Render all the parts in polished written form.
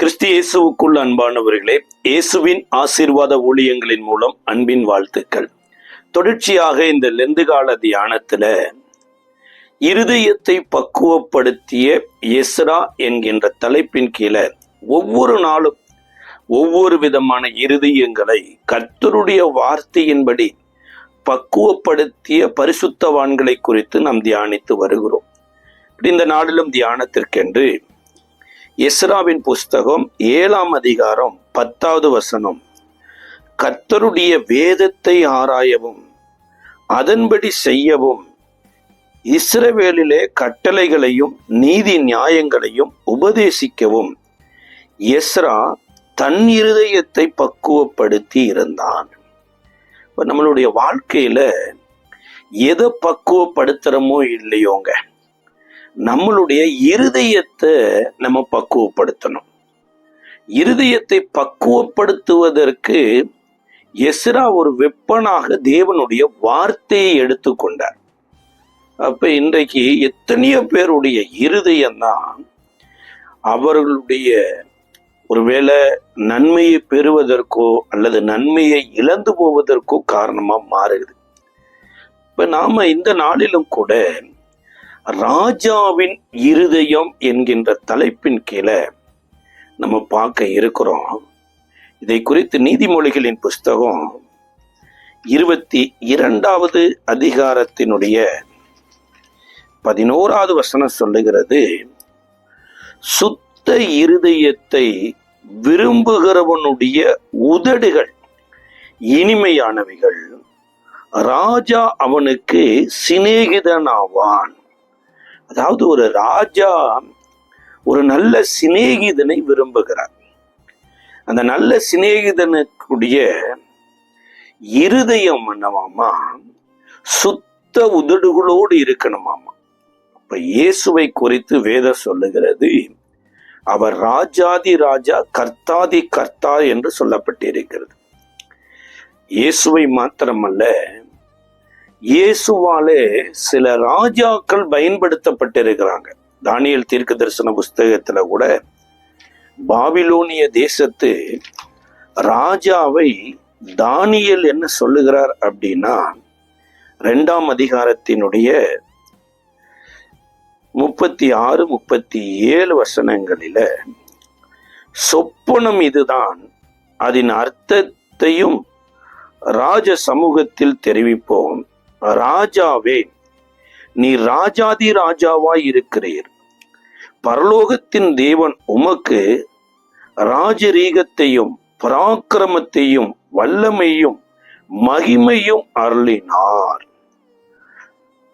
கிறிஸ்து இயேசுவுக்குள் அன்பானவர்களே, இயேசுவின் ஆசீர்வாத ஊழியங்களின் மூலம் அன்பின் வாழ்த்துக்கள். தொடர்ச்சியாக இந்த லெந்து கால தியானத்துல இருதயத்தை பக்குவப்படுத்திய எஸ்ரா என்கின்ற தலைப்பின் கீழே ஒவ்வொரு நாளும் ஒவ்வொரு விதமான இருதயங்களை கர்த்தருடைய வார்த்தையின்படி பக்குவப்படுத்திய பரிசுத்தவான்களை குறித்து நாம் தியானித்து வருகிறோம். இந்த நாளிலும் தியானத்திற்கென்று எஸ்ராவின் புஸ்தகம் 7ஆம் அதிகாரம் 10வது வசனம், கர்த்தருடைய வேதத்தை ஆராயவும் அதன்படி செய்யவும் இஸ்ரவேலிலே கட்டளைகளையும் நீதி நியாயங்களையும் உபதேசிக்கவும் எஸ்ரா தன் இருதயத்தை பக்குவப்படுத்தி இருந்தான். இப்போ நம்மளுடைய வாழ்க்கையில எதை பக்குவப்படுத்துறோமோ இல்லையோங்க, நம்மளுடைய இருதயத்தை நம்ம பக்குவப்படுத்தணும். இருதயத்தை பக்குவப்படுத்துவதற்கு எஸ்ரா ஒரு வெப்பனாக தேவனுடைய வார்த்தையை எடுத்துக்கொண்டார். அப்ப இன்றைக்கு எத்தனையோ பேருடைய இருதயம்தான் அவர்களுடைய ஒருவேளை நன்மையை பெறுவதற்கோ அல்லது நன்மையை இழந்து போவதற்கோ காரணமா மாறுகிறது. இப்ப நாம இந்த நாளிலும் கூட ராஜாவின் இருதயம் என்கின்ற தலைப்பின் கீழே நம்ம பார்க்க இருக்கிறோம். இதை குறித்து நீதிமொழிகளின் புஸ்தகம் 22வது அதிகாரத்தினுடைய 11வது வசனம் சொல்லுகிறது, சுத்த இருதயத்தை விரும்புகிறவனுடைய உதடுகள் இனிமையானவைகள், ராஜா அவனுக்கு சிநேகிதனாவான். அதாவது ஒரு ராஜா ஒரு நல்ல சிநேகிதனை விரும்புகிறார். அந்த நல்ல சிநேகிதனுக்குடைய இருதயம் என்னவாமா, சுத்த உதடுகளோடு இருக்கணுமாமா. அப்ப இயேசுவை குறித்து வேதம் சொல்லுகிறது, அவர் ராஜாதி ராஜா கர்த்தாதி கர்த்தா என்று சொல்லப்பட்டிருக்கிறது. இயேசுவை மாத்திரமல்ல, இயேசுவாலே சில ராஜாக்கள் பயன்படுத்தப்பட்டிருக்கிறாங்க. தானியேல் தீர்க்க தரிசன புஸ்தகத்துல கூட பாபிலோனிய தேசத்து ராஜாவை தானியேல் என்ன சொல்லுகிறார் அப்படின்னா, 2ஆம் அதிகாரத்தினுடைய 36, 37 வசனங்களில சொப்பனம் இதுதான், அதன் அர்த்தத்தையும் ராஜ சமூகத்தில் தெரிவிப்போம். ராஜாவே, நீ ராஜாதி ராஜாவாய் இருக்கிறீர். பரலோகத்தின் தேவன் உமக்கு ராஜரீகத்தையும் பராக்கிரமத்தையும் வல்லமையும் மகிமையும் அருளினார்.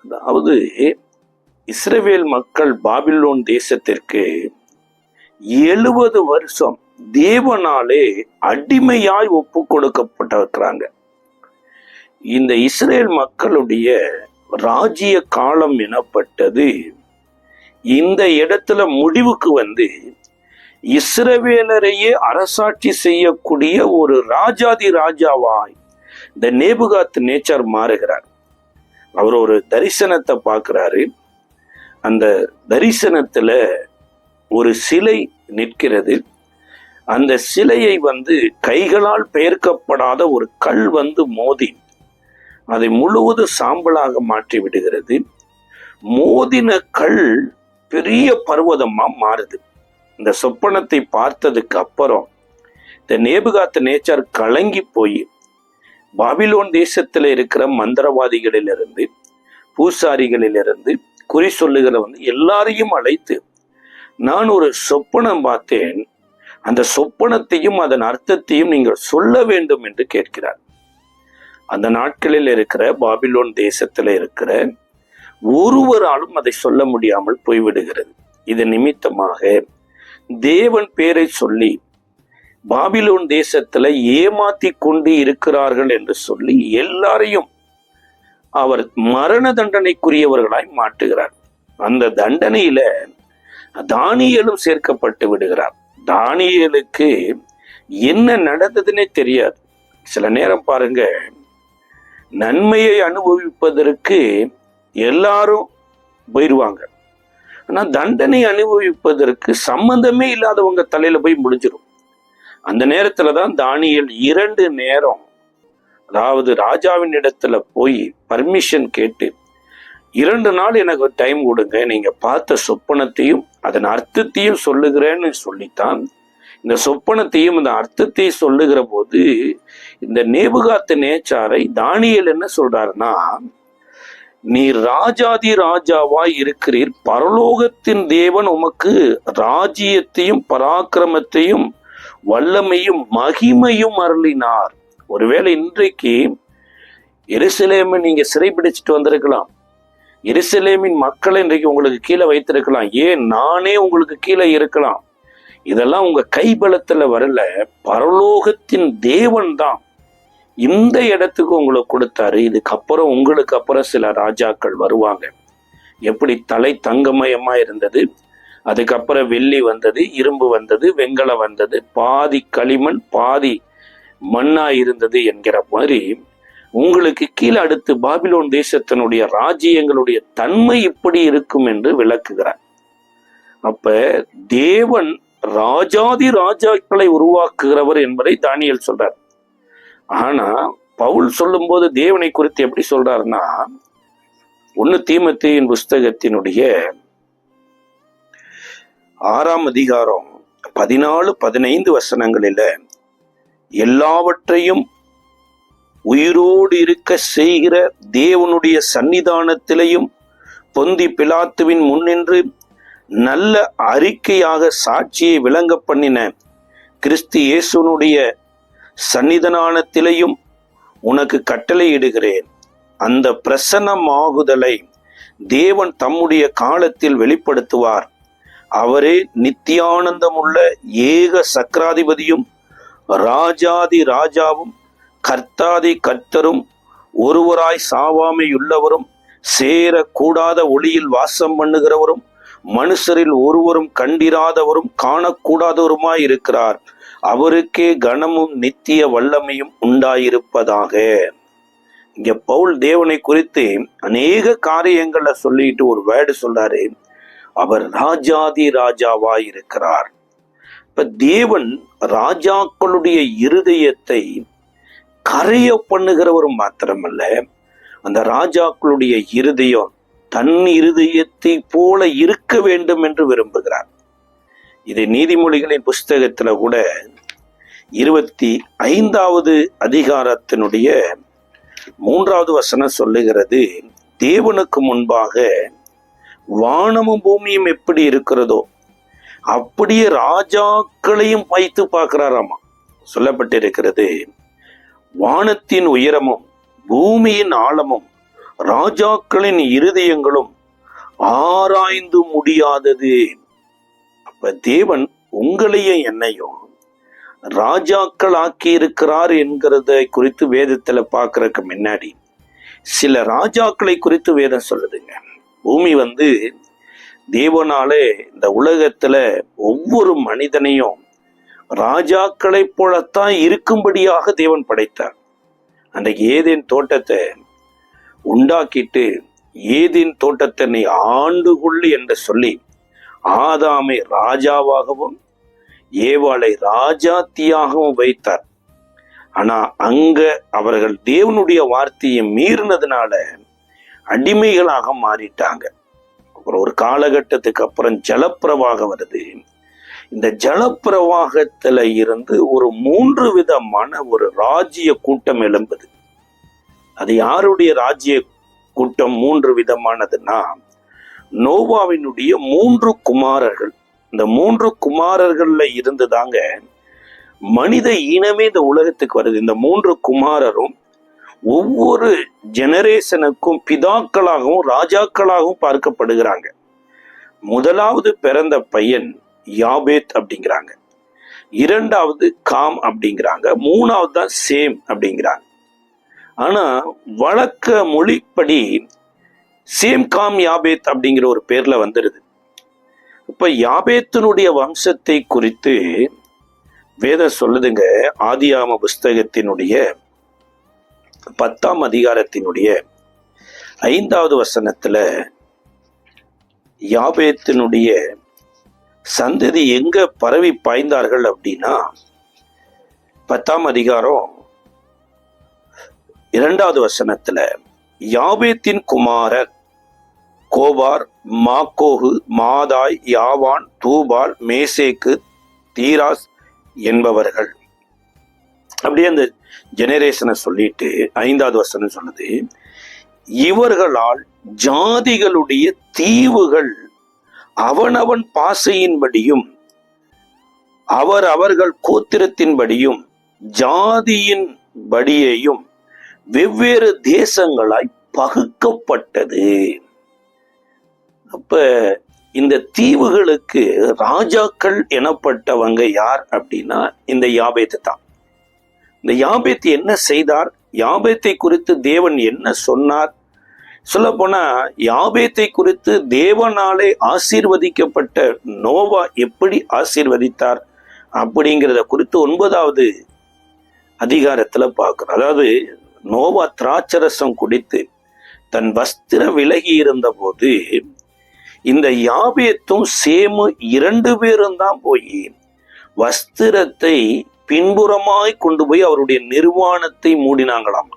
அதாவது இஸ்ரவேல் மக்கள் பாபிலோன் தேசத்திற்கு 70 வருஷம் தேவனாலே அடிமையாய் ஒப்பு கொடுக்கப்பட்டிருக்கிறாங்க. இந்த இஸ்ரேல் மக்களுடைய ராஜ்ய காலம் எனப்பட்டது இந்த இடத்துல முடிவுக்கு வந்து இஸ்ரவேலரையே அரசாட்சி செய்யக்கூடிய ஒரு ராஜாதி ராஜாவாய் இந்த நேபுகாத் நேச்சார் மாறுகிறார். அவர் ஒரு தரிசனத்தை பார்க்கிறாரு. அந்த தரிசனத்துல ஒரு சிலை நிற்கிறது. அந்த சிலையை கைகளால் பெயர்க்கப்படாத ஒரு கல் மோதி அதை முழுவதும் சாம்பலாக மாற்றி விடுகிறது. மோதின கல் பெரிய பர்வதமா மாறுது. இந்த சொப்பனத்தை பார்த்ததுக்கு அப்புறம் இந்த நேபுகாத் நேச்சார் கலங்கி போய் பாபிலோன் தேசத்துல இருக்கிற மந்திரவாதிகளிலிருந்து பூசாரிகளிலிருந்து குறி சொல்லுகிற எல்லாரையும் அழைத்து, நான் ஒரு சொப்பனம் பார்த்தேன், அந்த சொப்பனத்தையும் அதன் அர்த்தத்தையும் நீங்கள் சொல்ல வேண்டும் என்று கேட்கிறார். அந்த நாட்களில் இருக்கிற பாபிலோன் தேசத்துல இருக்கிற ஒருவராலும் அதை சொல்ல முடியாமல் போய்விடுகிறது. இது நிமித்தமாக தேவன் பேரை சொல்லி பாபிலோன் தேசத்துல ஏமாத்தி கொண்டு இருக்கிறார்கள் என்று சொல்லி எல்லாரையும் அவர் மரண தண்டனைக்குரியவர்களாய் மாட்டுகிறார். அந்த தண்டனையில தானியேலும் சேர்க்கப்பட்டு விடுகிறார். தானியேலுக்கு என்ன நடந்ததுன்னே தெரியாது. சில நேரம் பாருங்க, நன்மையை அனுபவிப்பதற்கு எல்லாரும் போயிடுவாங்க. ஆனா தண்டனை அனுபவிப்பதற்கு சம்பந்தமே இல்லாதவங்க தலையில போய் முடிஞ்சிடும். அந்த நேரத்துலதான் தானியேல் 2 நேரம், அதாவது ராஜாவின் இடத்துல போய் பர்மிஷன் கேட்டு 2 நாள் எனக்கு டைம் கொடுங்க, நீங்க பார்த்த சொப்பனத்தையும் அதன் அர்த்தத்தையும் சொல்லுகிறேன்னு சொல்லித்தான் இந்த சொப்பனத்தையும் இந்த அர்த்தத்தையும் சொல்லுகிற போது இந்த நேபுகாத்து நேச்சாரை தானியேல் என்ன சொல்றாருன்னா, நீ ராஜாதி ராஜாவாய் இருக்கிறீர், பரலோகத்தின் தேவன் உமக்கு ராஜ்யத்தையும் பராக்கிரமத்தையும் வல்லமையும் மகிமையும் அருளினார். ஒருவேளை இன்றைக்கு எருசலேமை நீங்க சிறைபிடிச்சிட்டு வந்திருக்கலாம், எருசலேமின் மக்களை இன்றைக்கு உங்களுக்கு கீழே வைத்திருக்கலாம், ஏன் நானே உங்களுக்கு கீழே இருக்கலாம். இதெல்லாம் உங்க கைபலத்துல வரல, பரலோகத்தின் தேவன் தான் இந்த இடத்துக்கு உங்களுக்கு கொடுத்தாரு. இதுக்கப்புறம் உங்களுக்கு அப்புறம் சில ராஜாக்கள் வருவாங்க. எப்படி தலை தங்கமயமா இருந்தது, அதுக்கப்புறம் வெள்ளி வந்தது, இரும்பு வந்தது, வெண்கலம் வந்தது, பாதி களிமண் பாதி மண்ணா இருந்தது என்கிற மாதிரி உங்களுக்கு கீழே அடுத்து பாபிலோன் தேசத்தினுடைய ராஜ்யங்களுடைய தன்மை இப்படி இருக்கும் என்று விளக்குகிறார். அப்ப தேவன் ராஜாதி ராஜாக்களை உருவாக்குகிறவர் என்பதை தானியேல் சொல்றார். ஆனா பவுல் சொல்லும் போது தேவனை குறித்து எப்படி சொல்றாருன்னா, 1 தீமோத்தேயுவின் புஸ்தகத்தினுடைய 6ஆம் அதிகாரம் 14-15 வசனங்களில எல்லாவற்றையும் உயிரோடு இருக்க செய்கிற தேவனுடைய சன்னிதானத்திலையும் பொந்தி பிலாத்துவின் முன்னின்று நல்ல அறிக்கையாக சாட்சியை விளங்க பண்ணின கிறிஸ்து இயேசுனுடைய சன்னிதானத்திலையும் உனக்கு கட்டளையிடுகிறேன். அந்த பிரசன்னமாகுதலை தேவன் தம்முடைய காலத்தில் வெளிப்படுத்துவார். அவரே நித்தியானந்தமுள்ள ஏக சக்கராதிபதியும் ராஜாதி ராஜாவும் கர்த்தாதி கர்த்தரும் ஒருவராய் சாவாமையுள்ளவரும் சேரக்கூடாத ஒளியில் வாசம் பண்ணுகிறவரும் மனுஷரில் ஒருவரும் கண்டிராதவரும் காணக்கூடாதவருமாய் இருக்கிறார். அவருக்கே கனமும் நித்திய வல்லமையும் உண்டாயிருப்பதாக. இங்க பவுல் தேவனை குறித்து அநேக காரியங்களை சொல்லிட்டு ஒரு வேர்டு சொல்றாரு, அவர் ராஜாதி ராஜாவாய் இருக்கிறார். இப்ப தேவன் ராஜாக்களுடைய இருதயத்தை கரைய பண்ணுகிறவர் மாத்திரமல்ல, அந்த ராஜாக்களுடைய இருதயம் தன் இருதயத்தை போல இருக்க வேண்டும் என்று விரும்புகிறார். இதை நீதிமொழிகளின் புஸ்தகத்துல கூட 25வது அதிகாரத்தினுடைய 3வது வசனம் சொல்லுகிறது, தேவனுக்கு முன்பாக வானமும் பூமியும் எப்படி இருக்கிறதோ அப்படியே ராஜாக்களையும் வைத்து பார்க்கிறாராமா. சொல்லப்பட்டிருக்கிறது, வானத்தின் உயரமும் பூமியின் ஆழமும் ராஜாக்களின் இருதயங்களும் ஆராய்ந்து முடியாதது. அப்ப தேவன் உங்களையும் என்னையும் ராஜாக்கள் ஆக்கி இருக்கிறார் என்கிறத குறித்து வேதத்துல பாக்குறதுக்கு முன்னாடி சில ராஜாக்களை குறித்து வேதம் சொல்லுதுங்க. பூமி தேவனாலே இந்த உலகத்துல ஒவ்வொரு மனிதனையும் ராஜாக்களை போலத்தான் இருக்கும்படியாக தேவன் படைத்தார். அன்றைக்கு ஏதேன் தோட்டத்தை உண்டாக்கிட்டு ஏதேன் தோட்டத்தை நீ ஆண்டு கொள்ளு என்று சொல்லி ஆதாமை ராஜாவாகவும் ஏவாளை ராஜாத்தியாகவும் வைத்தார். ஆனா அங்க அவர்கள் தேவனுடைய வார்த்தையை மீறினதுனால அடிமைகளாக மாறிட்டாங்க. அப்புறம் ஒரு காலகட்டத்துக்கு அப்புறம் ஜலப்பிரவாகம் வருது. இந்த ஜலப்பிரவாகத்துல இருந்து ஒரு 3 விதமான ஒரு ராஜ்ய கூட்டம் எழும்புது. அது யாருடைய ராஜ்ய கூட்டம் 3 விதமானதுன்னா, நோவாவினுடைய 3 குமாரர்கள். இந்த 3 குமாரர்கள்ல இருந்துதாங்க மனித இனமே இந்த உலகத்துக்கு வருது. இந்த 3 குமாரரும் ஒவ்வொரு ஜெனரேஷனுக்கும் பிதாக்களாகவும் ராஜாக்களாகவும் பார்க்கப்படுகிறாங்க. முதலாவது பிறந்த பையன் யாபேத் அப்படிங்கிறாங்க, 2வது காம் அப்படிங்கிறாங்க, 3வது தான் சேம் அப்படிங்கிறாங்க. ஆனா வழக்க மொழிப்படி சேம் காம் யாபேத் அப்படிங்கிற ஒரு பேர்ல வந்துருது. இப்ப யாபேத்தினுடைய வம்சத்தை குறித்து வேதம் சொல்லுதுங்க. ஆதியாம புஸ்தகத்தினுடைய 10ஆம் அதிகாரத்தினுடைய 5வது வசனத்துல யாபேத்தினுடைய சந்ததி எங்க பரவி பாய்ந்தார்கள் அப்படின்னா 10ஆம் அதிகாரம் 2வது வசனத்துல, யாபேத்தின் குமாரர் கோபார், மாக்கோகு, மாதாய், யாவான், தூபால், மேசேக்கு, தீராஸ் என்பவர்கள். அப்படியே அந்த ஜெனரேஷனை சொல்லிட்டு 5வது வசனம் சொல்லுது, இவர்களால் ஜாதிகளுடைய தீவுகள் அவனவன் பாசையின்படியும் அவர்கள் கோத்திரத்தின்படியும் ஜாதியின் படியையும் வெவ்வேறு தேசங்களாய் பகுக்கப்பட்டது. அப்ப இந்த தீவுகளுக்கு ராஜாக்கள் எனப்பட்டவங்க யார் அப்படின்னா இந்த யாபேத்து தான். இந்த யாபேத்து என்ன செய்தார், யாபேத்தை குறித்து தேவன் என்ன சொன்னார், சொல்ல போனா யாபேத்தை குறித்து தேவனாலே ஆசீர்வதிக்கப்பட்ட நோவா எப்படி ஆசீர்வதித்தார் அப்படிங்கிறத குறித்து 9வது அதிகாரத்துல பார்க்கிறோம். அதாவது நோவா திராட்சரசம் குடித்து தன் வஸ்திரம் விலகி இருந்த போது இந்த யாபேத்தும் சேமு 2 பேரும் தான் போய் வஸ்திரத்தை பின்புறமாய் கொண்டு போய் அவருடைய நிர்வாணத்தை மூடினாங்களாம்.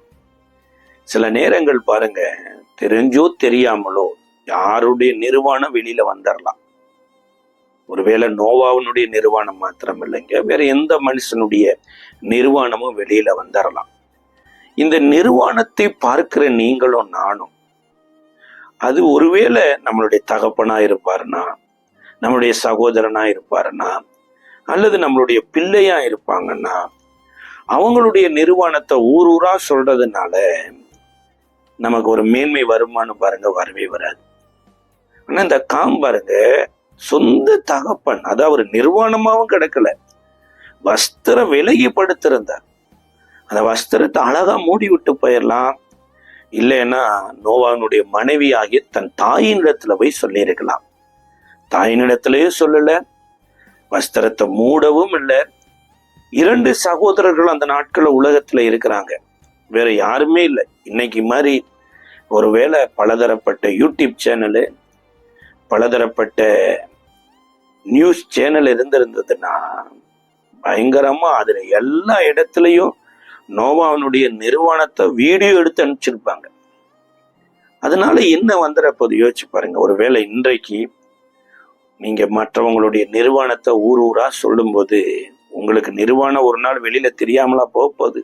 சில நேரங்கள் பாருங்க, தெரிஞ்சோ தெரியாமலோ யாருடைய நிர்வாணம் வெளியில வந்துடலாம். ஒருவேளை நோவாவினுடைய நிர்வாணம் மாத்திரம் இல்லைங்க, வேற எந்த மனுஷனுடைய நிர்வாணமும் வெளியில வந்துடலாம். இந்த நிர்வாணத்தை பார்க்கிற நீங்களும் நானும், அது ஒருவேளை நம்மளுடைய தகப்பனா இருப்பாருன்னா, நம்மளுடைய சகோதரனா இருப்பாருன்னா, அல்லது நம்மளுடைய பிள்ளையா இருப்பாங்கன்னா, அவங்களுடைய நிர்வாணத்தை ஊரா சொல்றதுனால நமக்கு ஒரு மேன்மை வருமானு பாருங்க, வரவே வராது. ஆனா இந்த பாருங்க, சொந்த தகப்பன், அது அவர் நிர்வாணமாவும் கிடக்கல, வஸ்திரம் விலகி படுத்திருந்தார். அந்த வஸ்திரத்தை அழகா மூடி விட்டு போயிடலாம். இல்லைன்னா நோவாவினுடைய மனைவி ஆகிய தன் தாயினிடத்துல போய் சொல்லியிருக்கலாம். தாயினிடத்திலேயே சொல்லல, வஸ்திரத்தை மூடவும் இல்லை. 2 சகோதரர்கள் அந்த நாட்கள்ல உலகத்துல இருக்கிறாங்க, வேற யாருமே இல்லை. இன்னைக்கு மாதிரி ஒருவேளை பலதரப்பட்ட யூடியூப் சேனலு, பலதரப்பட்ட நியூஸ் சேனல் இருந்திருந்ததுன்னா பயங்கரமா அதுல எல்லா இடத்துலையும் நோவாவினுடைய நிர்வாணத்தை வீடியோ எடுத்து அனுப்பிச்சிருப்பாங்க. அதனால என்ன வந்துடப்போது யோசிச்சு பாருங்க. ஒருவேளை இன்றைக்கு நீங்க மற்றவங்களுடைய நிர்வாணத்தை ஊரா சொல்லும் போது உங்களுக்கு நிர்வாணம் ஒரு நாள் வெளியில தெரியாமலா போகுது.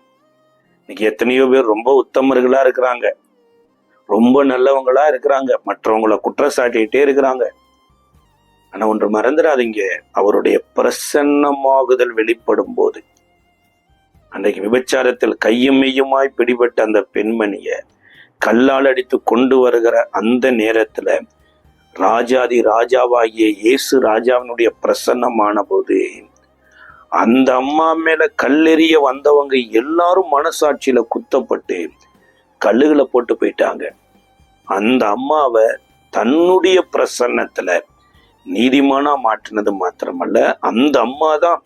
இன்னைக்கு எத்தனையோ பேர் ரொம்ப உத்தமர்களா இருக்கிறாங்க, ரொம்ப நல்லவங்களா இருக்கிறாங்க, மற்றவங்களை குற்றச்சாட்டிகிட்டே இருக்கிறாங்க. ஆனா ஒன்று மறந்துடாதீங்க, அவருடைய பிரசன்னமாகுதல் வெளிப்படும் போது, அன்றைக்கு விபச்சாரத்தில் கையும் மெய்யுமாய் பிடிபட்ட அந்த பெண்மணிய கல்லால் அடித்து கொண்டு வருகிற அந்த நேரத்துல ராஜாதி ராஜாவாகிய இயேசு ராஜாவினுடைய பிரசன்னமான போது அந்த அம்மா மேல கல்லெறிய வந்தவங்க எல்லாரும் மனசாட்சியில குத்தப்பட்டு கல்லுகளை போட்டு போயிட்டாங்க. அந்த அம்மாவை தன்னுடைய பிரசன்னத்துல நீதிமானா மாற்றினது மாத்திரமல்ல, அந்த அம்மா தான்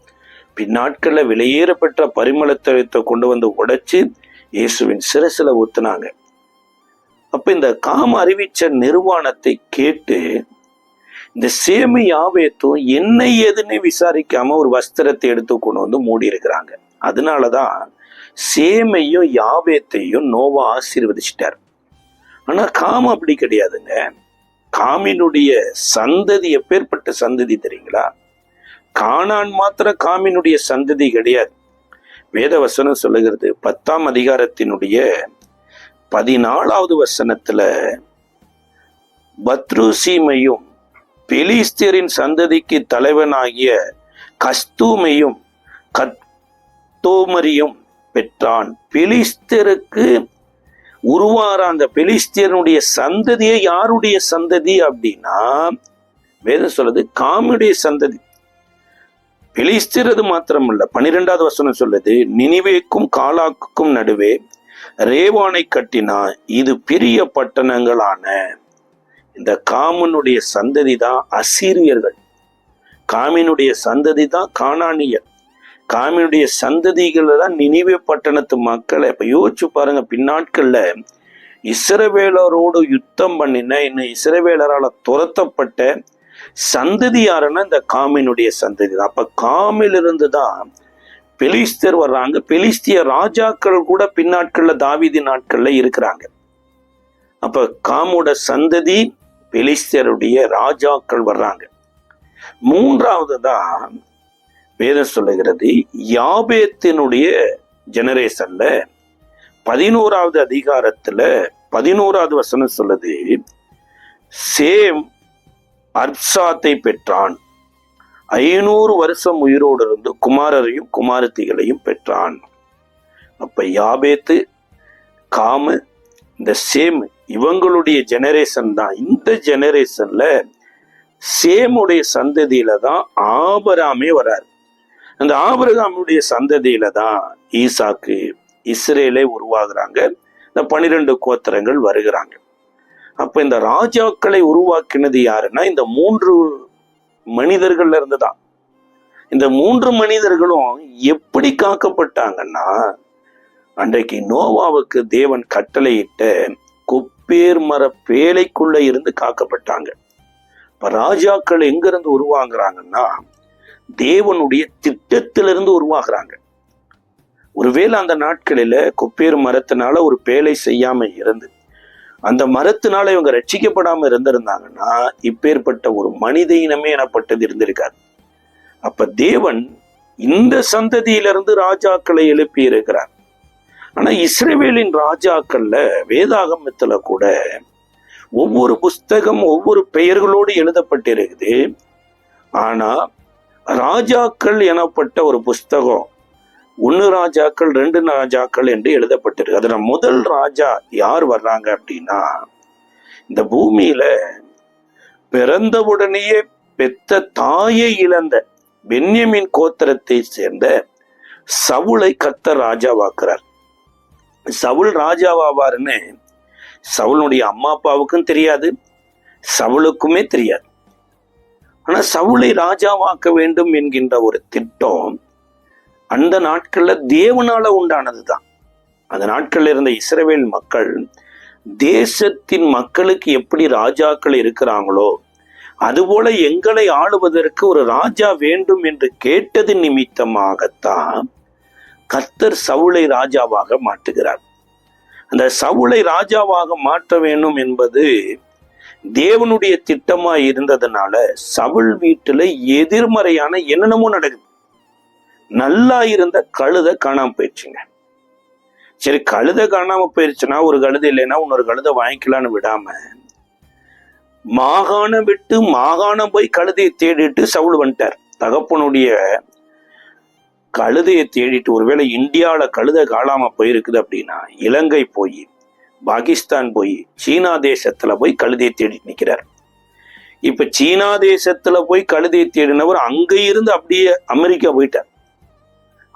பின்னாட்கள்ல வெளியேற பெற்ற பரிமள தைலத்தை கொண்டு வந்து உடைச்சு இயேசுவின் சிரசுல ஊத்துனாங்க. அப்ப இந்த அறிவிச்ச நிர்வாணத்தை கேட்டு இந்த சேமு யாபேத்தும் என்ன ஏதுன்னு விசாரிக்காம ஒரு வஸ்திரத்தை எடுத்து கொண்டு வந்து மூடி இருக்கிறாங்க. அதனாலதான் சேமையும் யாபேத்தையும் நோவா ஆசீர்வதிச்சிட்டார். ஆனா அப்படி கிடையாதுங்க. காமினுடைய சந்ததி எப்பேற்பட்ட சந்ததி தெரியுங்களா? கானான் மாத்திர காமினுடைய சந்ததி கிடையாது. வேதவசனம் சொல்லுகிறது 10ஆம் அதிகாரத்தினுடைய 14வது வசனத்துல, பத்ருசீமையும் பெலிஸ்தியரின் சந்ததிக்கு தலைவனாகிய கஸ்தூமையும் கத்தோமரியும் பெற்றான். பெலிஸ்தியருக்கு உருவார அந்த பெலிஸ்தியனுடைய சந்ததியை யாருடைய சந்ததி அப்படின்னா, வேதம் சொல்லுது காமியுடைய சந்ததி. பெலிஸ்தியரது மாத்திரமல்ல, 12வது வசனம் சொல்லுது, நினிவேக்கும் காலாக்குக்கும் நடுவே ரேவானை கட்டினா இது பெரிய பட்டணங்களான. இந்த காமனுடைய சந்ததி தான் அசீரியர்கள், காமினுடைய சந்ததி தான் கானானியர், காமினுடைய சந்ததிகள் தான் நினிவே பட்டணத்து மக்களை. இப்ப யோசிச்சு பாருங்க, பின்னாட்கள்ல இஸ்ரவேலரோடு யுத்தம் பண்ணின, இன்னும் இஸ்ரவேலரால துரத்தப்பட்ட சந்ததி யாருன்னா இந்த காமினுடைய சந்ததி தான். அப்ப காமிலிருந்து தான் பெலிஸ்தர் வர்றாங்க. பெலிஸ்திய ராஜாக்கள் கூட பின்னாட்கள்ல தாவீது நாட்கள்ல இருக்கிறாங்க. அப்ப காமோட சந்ததி பெலிஸ்தருடைய ராஜாக்கள் வர்றாங்க. மூன்றாவது தான் வேதம் சொல்லுகிறது, யாபேத்தினுடைய ஜெனரேஷன்ல 11வது அதிகாரத்துல 11வது வசனம் சொல்லுது, சேம் அர்சாத்தை பெற்றான், 500 வருஷம் உயிரோடு இருந்து குமாரரையும் குமாரத்திகளையும் பெற்றான். அப்ப யாபேத்து, காமு, இந்த சேம் இவங்களுடைய ஜெனரேஷன் தான். இந்த ஜெனரேஷன்ல சேமுடைய சந்ததியில தான் ஆபிரகாமே வராரு. அந்த ஆபிரகாமுடைய சந்ததியில தான் ஈசாக்கு, இஸ்ரேலை உருவாகுறாங்க. இந்த 12 கோத்திரங்கள் வருகிறாங்க. அப்ப இந்த ராஜாக்களை உருவாக்கினது யாருன்னா இந்த 3 மனிதர்கள்ல இருந்துதான். இந்த 3 மனிதர்களும் எப்படி காக்கப்பட்டாங்கன்னா, அன்றைக்கு நோவாவுக்கு தேவன் கட்டளையிட்ட கொப்பேர் மர பேழைக்குள்ள இருந்து காக்கப்பட்டாங்க. இப்ப ராஜாக்கள் எங்க இருந்து உருவாக்குறாங்கன்னா தேவனுடைய திட்டத்திலிருந்து உருவாக்குறாங்க. ஒருவேளை அந்த நாட்களில கொப்பேர் மரத்தினால ஒரு பேழை செய்யாம இருந்து அந்த மரத்தினால இவங்க ரட்சிக்கப்படாம இருந்திருந்தாங்கன்னா இப்பேற்பட்ட ஒரு மனித இனமே எனப்பட்டது இருந்திருக்காது. அப்ப தேவன் இந்த சந்ததியிலிருந்து ராஜாக்களை எழுப்பி இருக்கிறார். ஆனா இஸ்ரவேலின் ராஜாக்கள்ல வேதாகமத்துல கூட ஒவ்வொரு புஸ்தகம் ஒவ்வொரு பெயர்களோடு எழுதப்பட்டிருக்குது. ஆனா ராஜாக்கள் எனப்பட்ட ஒரு புஸ்தகம் 1 ராஜாக்கள் 2 ராஜாக்கள் என்று எழுதப்பட்டிருக்கு. அதுல முதல் ராஜா யார் வர்றாங்க அப்படின்னா, இந்த பூமியில பிறந்தவுடனேயே பெத்த தாயை இழந்த பென்யமின் கோத்திரத்தை சேர்ந்த சவுலை கர்த்தர் ராஜாவாக்குறார். சவுல் ராஜாவாவாருன்னு சவுளுடைய அம்மா அப்பாவுக்கும் தெரியாது, சவுலுக்குமே தெரியாது. ஆனா சவுலை ராஜாவாக்க வேண்டும் என்கின்ற ஒரு திட்டம் அந்த நாட்கள்ல தேவனால உண்டானதுதான். அந்த நாட்கள்ல இருந்த இஸ்ரவேல் மக்கள் தேசத்தின் மக்களுக்கு எப்படி ராஜாக்கள் இருக்கிறாங்களோ அதுபோல எங்களை ஆளுவதற்கு ஒரு ராஜா வேண்டும் என்று கேட்டது நிமித்தமாகத்தான் கர்த்தர் சவுலை ராஜாவாக மாற்றுகிறார். அந்த சவுலை ராஜாவாக மாற்ற வேண்டும் என்பது தேவனுடைய திட்டமா இருந்ததுனால சவுல் வீட்டுல எதிர்மறையான என்னென்னமோ நடக்குது. நல்லா இருந்த கழுதை காணாம போயிடுச்சுங்க. சரி, கழுதை காணாம போயிடுச்சுன்னா ஒரு கழுதை இல்லைன்னா இன்னொரு கழுதை வாங்கிக்கலான்னு விடாம மாகாணம் விட்டு மாகாணம் போய் கழுதையை தேடிட்டு சவுல் வந்துட்டார். தகப்பனுடைய கழுதையை தேடிட்டு, ஒருவேளை இந்தியாவில கழுதை காணாம போயிருக்குது அப்படின்னா இலங்கை போய், பாகிஸ்தான் போய், சீனா தேசத்துல போய் கழுதையை தேடிட்டு நிற்கிறார். இப்ப சீனா தேசத்துல போய் கழுதையை தேடினவர் அங்க இருந்து அப்படியே அமெரிக்கா போயிட்டார்.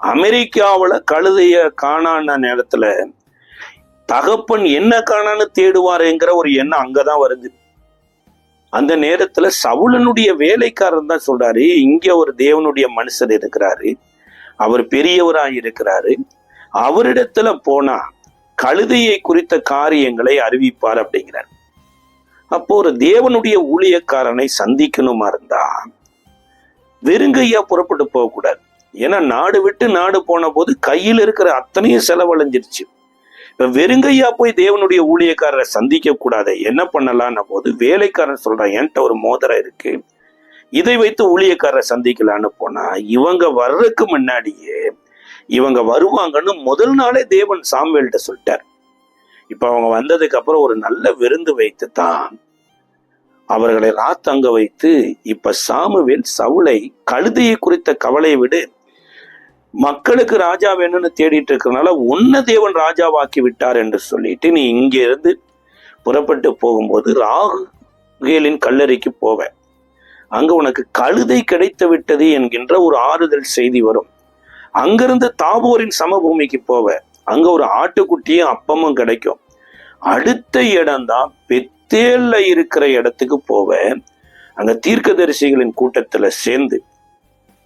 அமெரிக்காவுல கழுதைய காணான நேரத்துல தகப்பன் என்ன காணான்னு தேடுவாருங்கிற ஒரு எண்ணம் அங்கதான் வருது. அந்த நேரத்துல சவுலனுடைய வேலைக்காரன் தான் சொல்றாரு, இங்க ஒரு தேவனுடைய மனுஷர் இருக்கிறாரு, அவர் பெரியவராய் இருக்கிறாரு, அவரிடத்துல போனா கழுதையை குறித்த காரியங்களை அறிவிப்பார் அப்படிங்கிறார். அப்போ ஒரு தேவனுடைய ஊழியக்காரனை சந்திக்கணுமா இருந்தா வெறுங்கையா புறப்பட்டு போகக்கூடாது. ஏன்னா நாடு விட்டு நாடு போன போது கையில் இருக்கிற அத்தனையும் செலவழிஞ்சிருச்சு. இப்ப வெறுங்கையா போய் தேவனுடைய ஊழியக்காரரை சந்திக்க கூடாது. என்ன பண்ணலாம்னு போது வேலைக்காரன் சொல்றான், என்கிட்ட ஒரு மோதிரம் இருக்கு, இதை வைத்து ஊழியக்காரரை சந்திக்கலான்னு போனா இவங்க வர்றதுக்கு முன்னாடியே இவங்க வருவாங்கன்னு முதல் நாளே தேவன் சாமுவேல்கிட்ட சொல்லிட்டார். இப்ப அவங்க வந்ததுக்கு அப்புறம் ஒரு நல்ல விருந்து வைத்து தான் அவர்களை ராத்தங்க வைத்து, இப்ப சாமுவேல் சவுலை கழுதையை குறித்த கவலையை விடு, மக்களுக்கு ராஜா வேணும்னு தேடிட்டு இருக்கிறதுனால உன்ன தேவன் ராஜாவாக்கி விட்டார் என்று சொல்லிட்டு நீ இங்க இருந்து புறப்பட்டு போகும்போது ராகுகேலின் கல்லறைக்கு போவ, அங்க உனக்கு கழுதை கிடைத்து விட்டது என்கின்ற ஒரு ஆறுதல் செய்தி வரும். அங்கிருந்து தாபோரின் சமபூமிக்கு போவ, அங்க ஒரு ஆட்டுக்குட்டியும் அப்பமும் கிடைக்கும். அடுத்த இடம்தான் பெத்தேல்ல இருக்கிற இடத்துக்கு போவ, அங்க தீர்க்கதரிசிகளின் கூட்டத்துல சேர்ந்து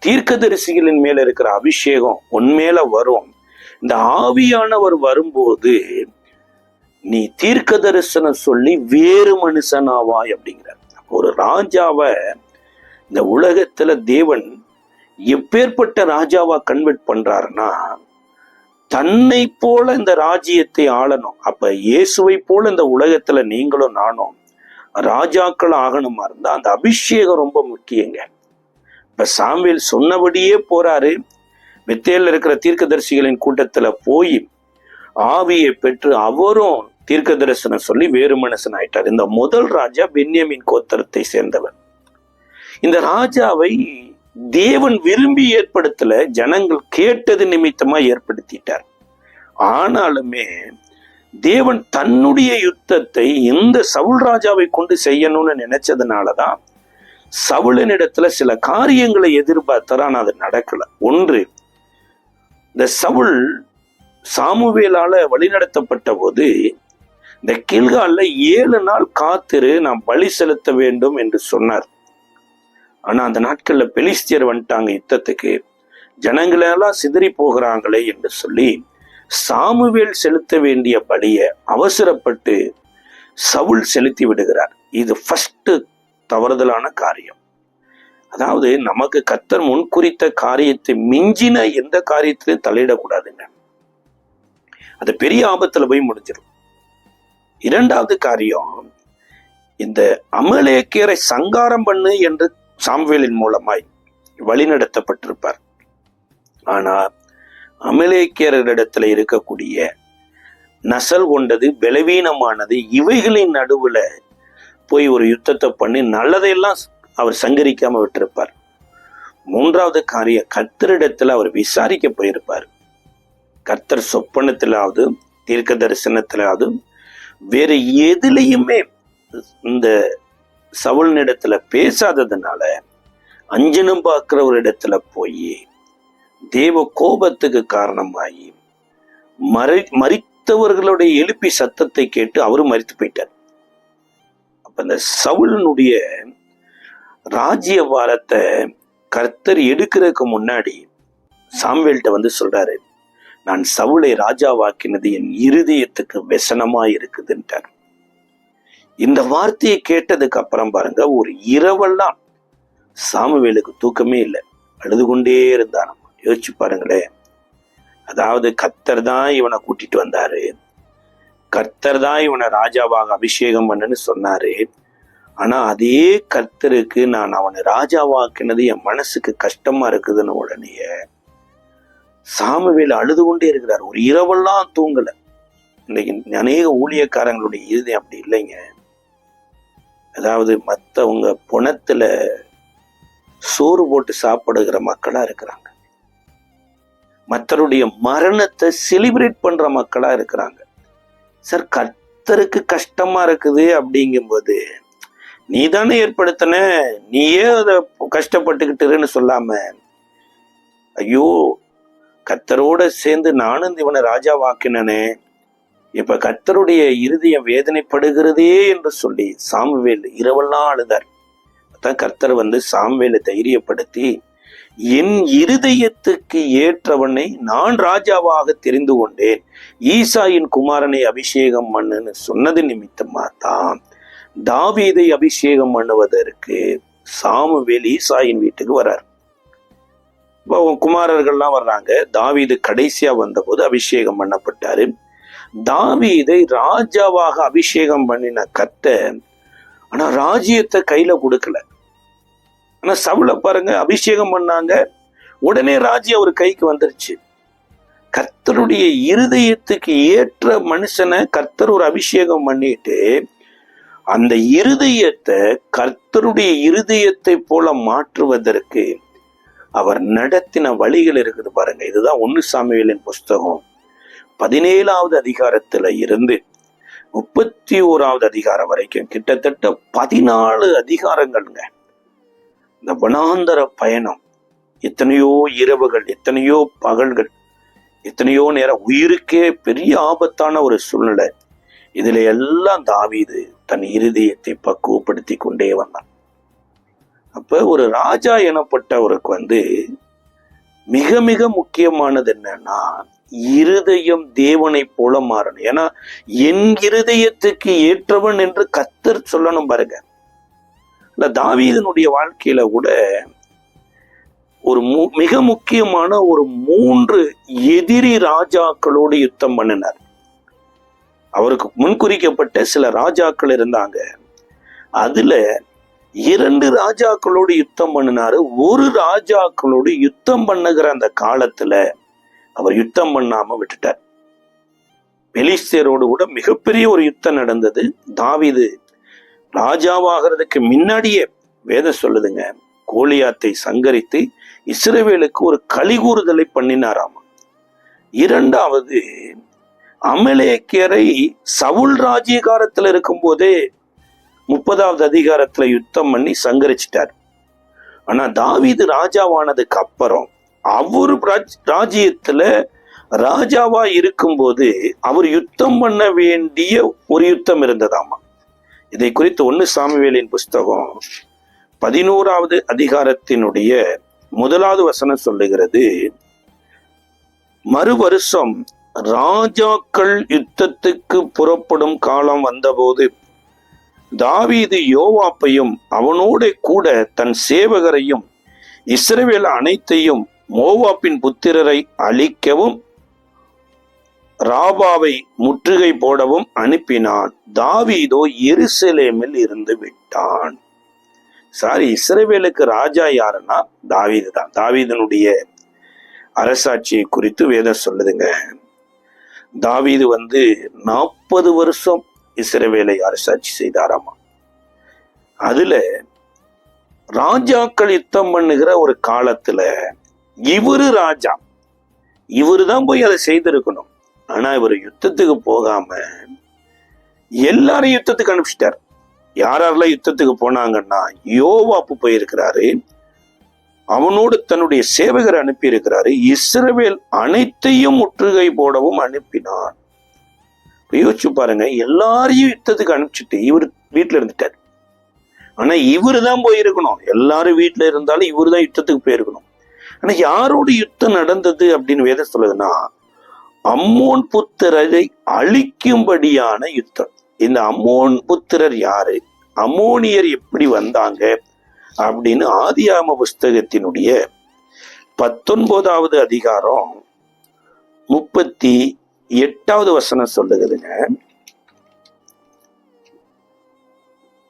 தீர்க்கதரிசிகளின் மேல இருக்கிற அபிஷேகம் உன்மேல வரும். இந்த ஆவியானவர் வரும்போது நீ தீர்க்க தரிசனம் சொல்லி வேறு மனுஷனாவாய் அப்படிங்கிறார். ஒரு ராஜாவை இந்த உலகத்துல தேவன் எப்பேற்பட்ட ராஜாவா கன்வெர்ட் பண்றாருன்னா, தன்னை போல இந்த ராஜ்யத்தை ஆளணும். அப்ப இயேசுவை போல இந்த உலகத்துல நீங்களும் நானும் ராஜாக்கள் ஆகணுமா இருந்தா அந்த அபிஷேகம் ரொம்ப முக்கியங்க. இப்ப சாமுவேல் சொன்னபடியே போறாரு. பெத்தேல்ல இருக்கிற தீர்க்கதரிசிகளின் கூட்டத்துல போய் ஆவியை பெற்று அவரும் தீர்க்க தரிசனம் சொல்லி வேறு மனுஷன் ஆயிட்டார். இந்த முதல் ராஜா பென்யமீன் கோத்திரத்தை சேர்ந்தவர். இந்த ராஜாவை தேவன் விரும்பி ஏற்படுத்தல, ஜனங்கள் கேட்டது நிமித்தமா ஏற்படுத்திட்டார். ஆனாலுமே தேவன் தன்னுடைய யுத்தத்தை இந்த சவுல் ராஜாவை கொண்டு செய்யணும்னு நினைச்சதுனாலதான் சவுலின் இடத்துல சில காரியங்களை எதிர்பார்த்தார். ஆனா அது நடக்கல. ஒன்று, இந்த சவுல் சாமுவேலால வழிநடத்தப்பட்ட போது இந்த கில்கால்ல 7 நாள் காத்திரு, நான் பலி செலுத்த வேண்டும் என்று சொன்னார். ஆனா அந்த நாட்கள்ல பெலிஸ்தியர் வந்துட்டாங்க யுத்தத்துக்கு, ஜனங்களெல்லாம் சிதறி போகிறாங்களே என்று சொல்லி சாமுவேல் செலுத்த வேண்டிய பலியை அவசரப்பட்டு சவுல் செலுத்தி விடுகிறார். இது ஃபர்ஸ்ட் தவறுதலான காரியம். அதாவது நமக்கு கர்த்தர் முன்குறித்த காரியத்தை மிஞ்சின எந்த காரியத்திலையும் தலையிடக்கூடாதுங்க. அது பெரிய ஆபத்துல போய் முடிஞ்சிடும். இரண்டாவது காரியம், இந்த அமலேக்கியரை சங்காரம் பண்ணு என்று சாமுவேலின் மூலமாய் வழிநடத்தப்பட்டிருப்பார். ஆனா அமலேக்கியரிடத்துல இருக்கக்கூடிய நசல் கொண்டது, பலவீனமானது, இவைகளின் நடுவுல போய் ஒரு யுத்தத்தை பண்ணி நல்லதையெல்லாம் அவர் சங்கரிக்காம விட்டிருப்பார். மூன்றாவது காரியம், கர்த்தரிடத்துல அவர் விசாரிக்க போயிருப்பார். கர்த்தர் சொப்பனத்திலாவது தீர்க்க தரிசனத்திலாவது வேற எதுலையுமே இந்த சவுலினிடத்துல பேசாததுனால அஞ்சனம் பார்க்கிற ஒரு இடத்துல போய் தேவ கோபத்துக்கு காரணமாகி மரித்தவர்களுடைய எழுப்பி சத்தத்தை கேட்டு அவரும் மரித்து போயிட்டார். அப்ப இந்த சவுலினுடைய ராஜ்ய பாரத்தை கர்த்தர் எடுக்கிறதுக்கு முன்னாடி சாமுவேல்கிட்ட வந்து சொல்றாரு, நான் சவுலை ராஜாவாக்கினது என் இருதயத்துக்கு व्यसனமா இருக்குதுன்ட்டார். இந்த வார்த்தையை கேட்டதுக்கு அப்புறம் பாருங்க, ஒரு இரவெல்லாம் சாமுவேலுக்கு தூக்கமே இல்லை, அழுது கொண்டே இருந்தான். யோசிச்சு பாருங்களேன். அதாவது கர்த்தர் தான் இவனை கூட்டிட்டு வந்தாரு, கர்த்தர் தான் இவனை ராஜாவாக அபிஷேகம் பண்ணுன்னு சொன்னாரு. ஆனா அதே கர்த்தருக்கு நான் அவனை ராஜாவாக்கினது என் மனசுக்கு கஷ்டமா இருக்குதுன்னு உடனே சாமுவேல் அழுது கொண்டே இருக்கிறார். ஒரு இரவெல்லாம் தூங்கல. இன்னைக்கு அநேக ஊழியக்காரங்களுடைய இருதயம் அப்படி இல்லைங்க. அதாவது மற்றவங்க புணத்துல சோறு போட்டு சாப்பிடுகிற மக்களா இருக்கிறாங்க, மற்றவருடைய மரணத்தை செலிப்ரேட் பண்ற மக்களா இருக்கிறாங்க. சார், கர்த்தருக்கு கஷ்டமா இருக்குது அப்படிங்கும்போது நீ தானே ஏற்படுத்தின, நீயே அதை கஷ்டப்பட்டுக்கிட்டுன்னு சொல்லாம, ஐயோ கர்த்தரோட சேர்ந்து நானும் இவனை ராஜாவாக்கினே, இப்ப கர்த்தருடைய இருதயம் வேதனைப்படுகிறதே என்று சொல்லி சாமுவேல் இரவெல்லாம் அழுதார். அதான் கர்த்தர் வந்து சாமுவேலை தைரியப்படுத்தி, என் இருதயத்துக்கு ஏற்றவனை நான் ராஜாவாக தெரிந்து கொண்டேன், ஈசாயின் குமாரனை அபிஷேகம் பண்ணுன்னு சொன்னது நிமித்தமா தான் தாவீதை அபிஷேகம் பண்ணுவதற்கு சாமுவேல் ஈசாயின் வீட்டுக்கு வர்றார். குமாரர்கள்லாம் வர்றாங்க. தாவீது கடைசியா வந்தபோது அபிஷேகம் பண்ணப்பட்டாரு. தாவீதை ராஜாவாக அபிஷேகம் பண்ணின கர்த்தர் ஆனா ராஜ்யத்தை கையில கொடுக்கல. ஆனா சவுல பாருங்க, அபிஷேகம் பண்ணாங்க, உடனே ராஜ்யம் அவர் கைக்கு வந்துருச்சு. கர்த்தருடைய இருதயத்துக்கு ஏற்ற மனுஷனை கர்த்தர் ஒரு அபிஷேகம் பண்ணிட்டு அந்த இருதயத்தை கர்த்தருடைய இருதயத்தை போல மாற்றுவதற்கு அவர் நடத்தின வழிகள் இருக்குது பாருங்க. இதுதான் 1 சாமுவேலின் புஸ்தகம் 17வது அதிகாரத்துல இருந்து 31வது அதிகாரம் வரைக்கும் கிட்டத்தட்ட 14 அதிகாரங்கள்ங்க. இந்த வனாந்தர பயணம், எத்தனையோ இரவுகள், எத்தனையோ பகல்கள், எத்தனையோ நேரம், உயிருக்கே பெரிய ஆபத்தான ஒரு சூழ்நிலை. இதுல எல்லாம் தாவீது தன் இருதயத்தை பக்குவப்படுத்தி கொண்டே வந்தான். அப்ப ஒரு ராஜா எனப்பட்டவருக்கு வந்து மிக மிக முக்கியமானது என்னன்னா, இருதயம் தேவனை போல மாறணும். ஏன்னா என் இருதயத்துக்கு ஏற்றவன் என்று கர்த்தர் சொல்லணும் பாருங்க. இல்ல, தாவீதனுடைய வாழ்க்கையில கூட ஒரு மிக முக்கியமான ஒரு 3 எதிரி ராஜாக்களோடு யுத்தம் பண்ணினார். அவருக்கு முன்குறிக்கப்பட்ட சில ராஜாக்கள் இருந்தாங்க. அதுல 2 ராஜாக்களோடு யுத்தம் பண்ணினாரு. ஒரு ராஜாக்களோடு யுத்தம் பண்ணுகிற அந்த காலத்துல அவர் யுத்தம் பண்ணாம விட்டுட்டார். பெலிஸ்தியரோடு கூட மிகப்பெரிய ஒரு யுத்தம் நடந்தது. தாவீது ராஜாவாகிறதுக்கு முன்னாடியே வேதம் சொல்லுதுங்க, கோலியாத்தை சங்கரித்து இஸ்ரவேலுக்கு ஒரு கலிகூறுதலை பண்ணினாராம். 2வது, அமலேக்கியரை சவுல் ராஜ்யகாரத்துல இருக்கும் போதே 30வது அதிகாரத்துல யுத்தம் பண்ணி சங்கரிச்சிட்டார். ஆனா தாவீது ராஜாவானதுக்கு அப்புறம் அவரு ராஜ்யத்துல ராஜாவா இருக்கும்போது அவர் யுத்தம் பண்ண வேண்டிய ஒரு யுத்தம் இருந்ததாமா. இதை குறித்து 1 சாமுவேலின் புஸ்தகம் 11வது அதிகாரத்தினுடைய 1வது வசனம் சொல்லுகிறது, மறு வருஷம் ராஜாக்கள் யுத்தத்துக்கு புறப்படும் காலம் வந்தபோது தாவீது யோவாப்பையும் அவனோட கூட தன் சேவகரையும் இஸ்ரவேல் அனைத்தையும் மோவாப்பின் புத்திரரை அழிக்கவும் ராபாவை முற்றுகை போடவும் அனுப்பினான். தாவீதோ எருசலேமில் இருந்து விட்டான். இஸ்ரவேலுக்கு ராஜா யாருன்னா தாவீது தான். தாவீதனுடைய அரசாட்சியை குறித்து வேதம் சொல்லுதுங்க. தாவீது 40 வருஷம் இஸ்ரவேலை அரசாட்சி செய்தாராமா. அதுல ராஜாக்கள் யுத்தம் பண்ணுகிற ஒரு காலத்துல இவரு ராஜா, இவரு தான் போய் அதை செய்திருக்கணும். ஆனா இவர் யுத்தத்துக்கு போகாம எல்லாரையும் யுத்தத்துக்கு அனுப்பிச்சிட்டார். யாரெல்லாம் யுத்தத்துக்கு போனாங்கன்னா, யோவாப்பு போயிருக்கிறாரு, அவனோடு தன்னுடைய சேவகரை அனுப்பி இருக்கிறாரு, இஸ்ரவேல் அனைத்தையும் முற்றுகை போடவும் அனுப்பினான். யோசிச்சு பாருங்க, எல்லாரையும் யுத்தத்துக்கு அனுப்பிச்சுட்டு இவர் வீட்டுல இருந்துட்டார். ஆனா இவரு தான் போயிருக்கணும். எல்லாரும் வீட்டுல இருந்தாலும் இவரு தான் யுத்தத்துக்கு போயிருக்கணும். ஆனா யாரோட யுத்தம் நடந்தது அப்படின்னு வேதம் சொல்லுதுன்னா, அம்மோன் புத்திரரை அழிக்கும்படியான யுத்தம். இந்த அம்மோன் புத்திரர் யாரு, அம்மோனியர் எப்படி வந்தாங்க அப்படின்னு ஆதியாகம புஸ்தகத்தினுடைய 19வது அதிகாரம் 38வது வசனம் சொல்லுகிறதுங்க.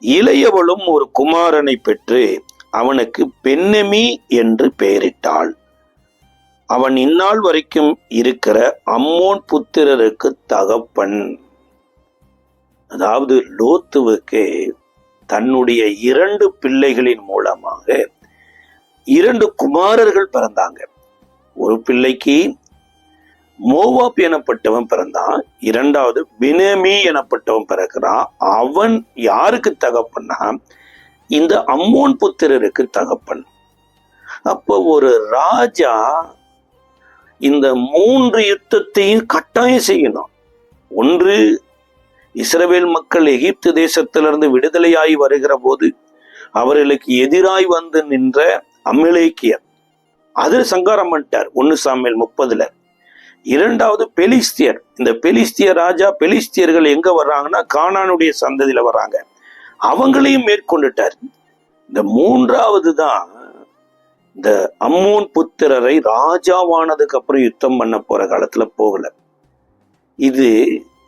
இளையவளும் ஒரு குமாரனை பெற்று அவனுக்கு பென்னெமி என்று பெயரிட்டாள். அவன் இந்நாள் வரைக்கும் இருக்கிற அம்மோன் புத்திரருக்கு தகப்பன். அதாவது லோத்துவுக்கு தன்னுடைய 2 பிள்ளைகளின் மூலமாக 2 குமாரர்கள் பிறந்தாங்க. ஒரு பிள்ளைக்கு மோவாப் எனப்பட்டவன் பிறந்தான், 2வது பென்னெமி எனப்பட்டவன் பிறக்கிறான். அவன் யாருக்கு தகப்பன்னா இந்த அம்மோன் புத்திரருக்கு தகப்பன். அப்போ ஒரு ராஜா இந்த 3 யுத்தத்தையும் கட்டாயம் செய்யணும். ஒன்று, இஸ்ரவேல் மக்கள் எகிப்து தேசத்திலிருந்து விடுதலையாகி வருகிற போது அவர்களுக்கு எதிராய் வந்து நின்ற அமலேக்கியர், அதில் சங்காரம் பண்ணிட்டார் 1 சாமுவேல் 30ல. 2வது பெலிஸ்தியர். இந்த பெலிஸ்தியர் ராஜா, பெலிஸ்தியர்கள் எங்க வர்றாங்கன்னா கானானுடைய சந்ததியில வர்றாங்க, அவங்களையும் மேற்கொண்டுட்டார். இந்த 3வது தான் இந்த அம்மோன் புத்திரரை ராஜாவானதுக்கு அப்புறம் யுத்தம் பண்ண போற காலத்துல போகல. இது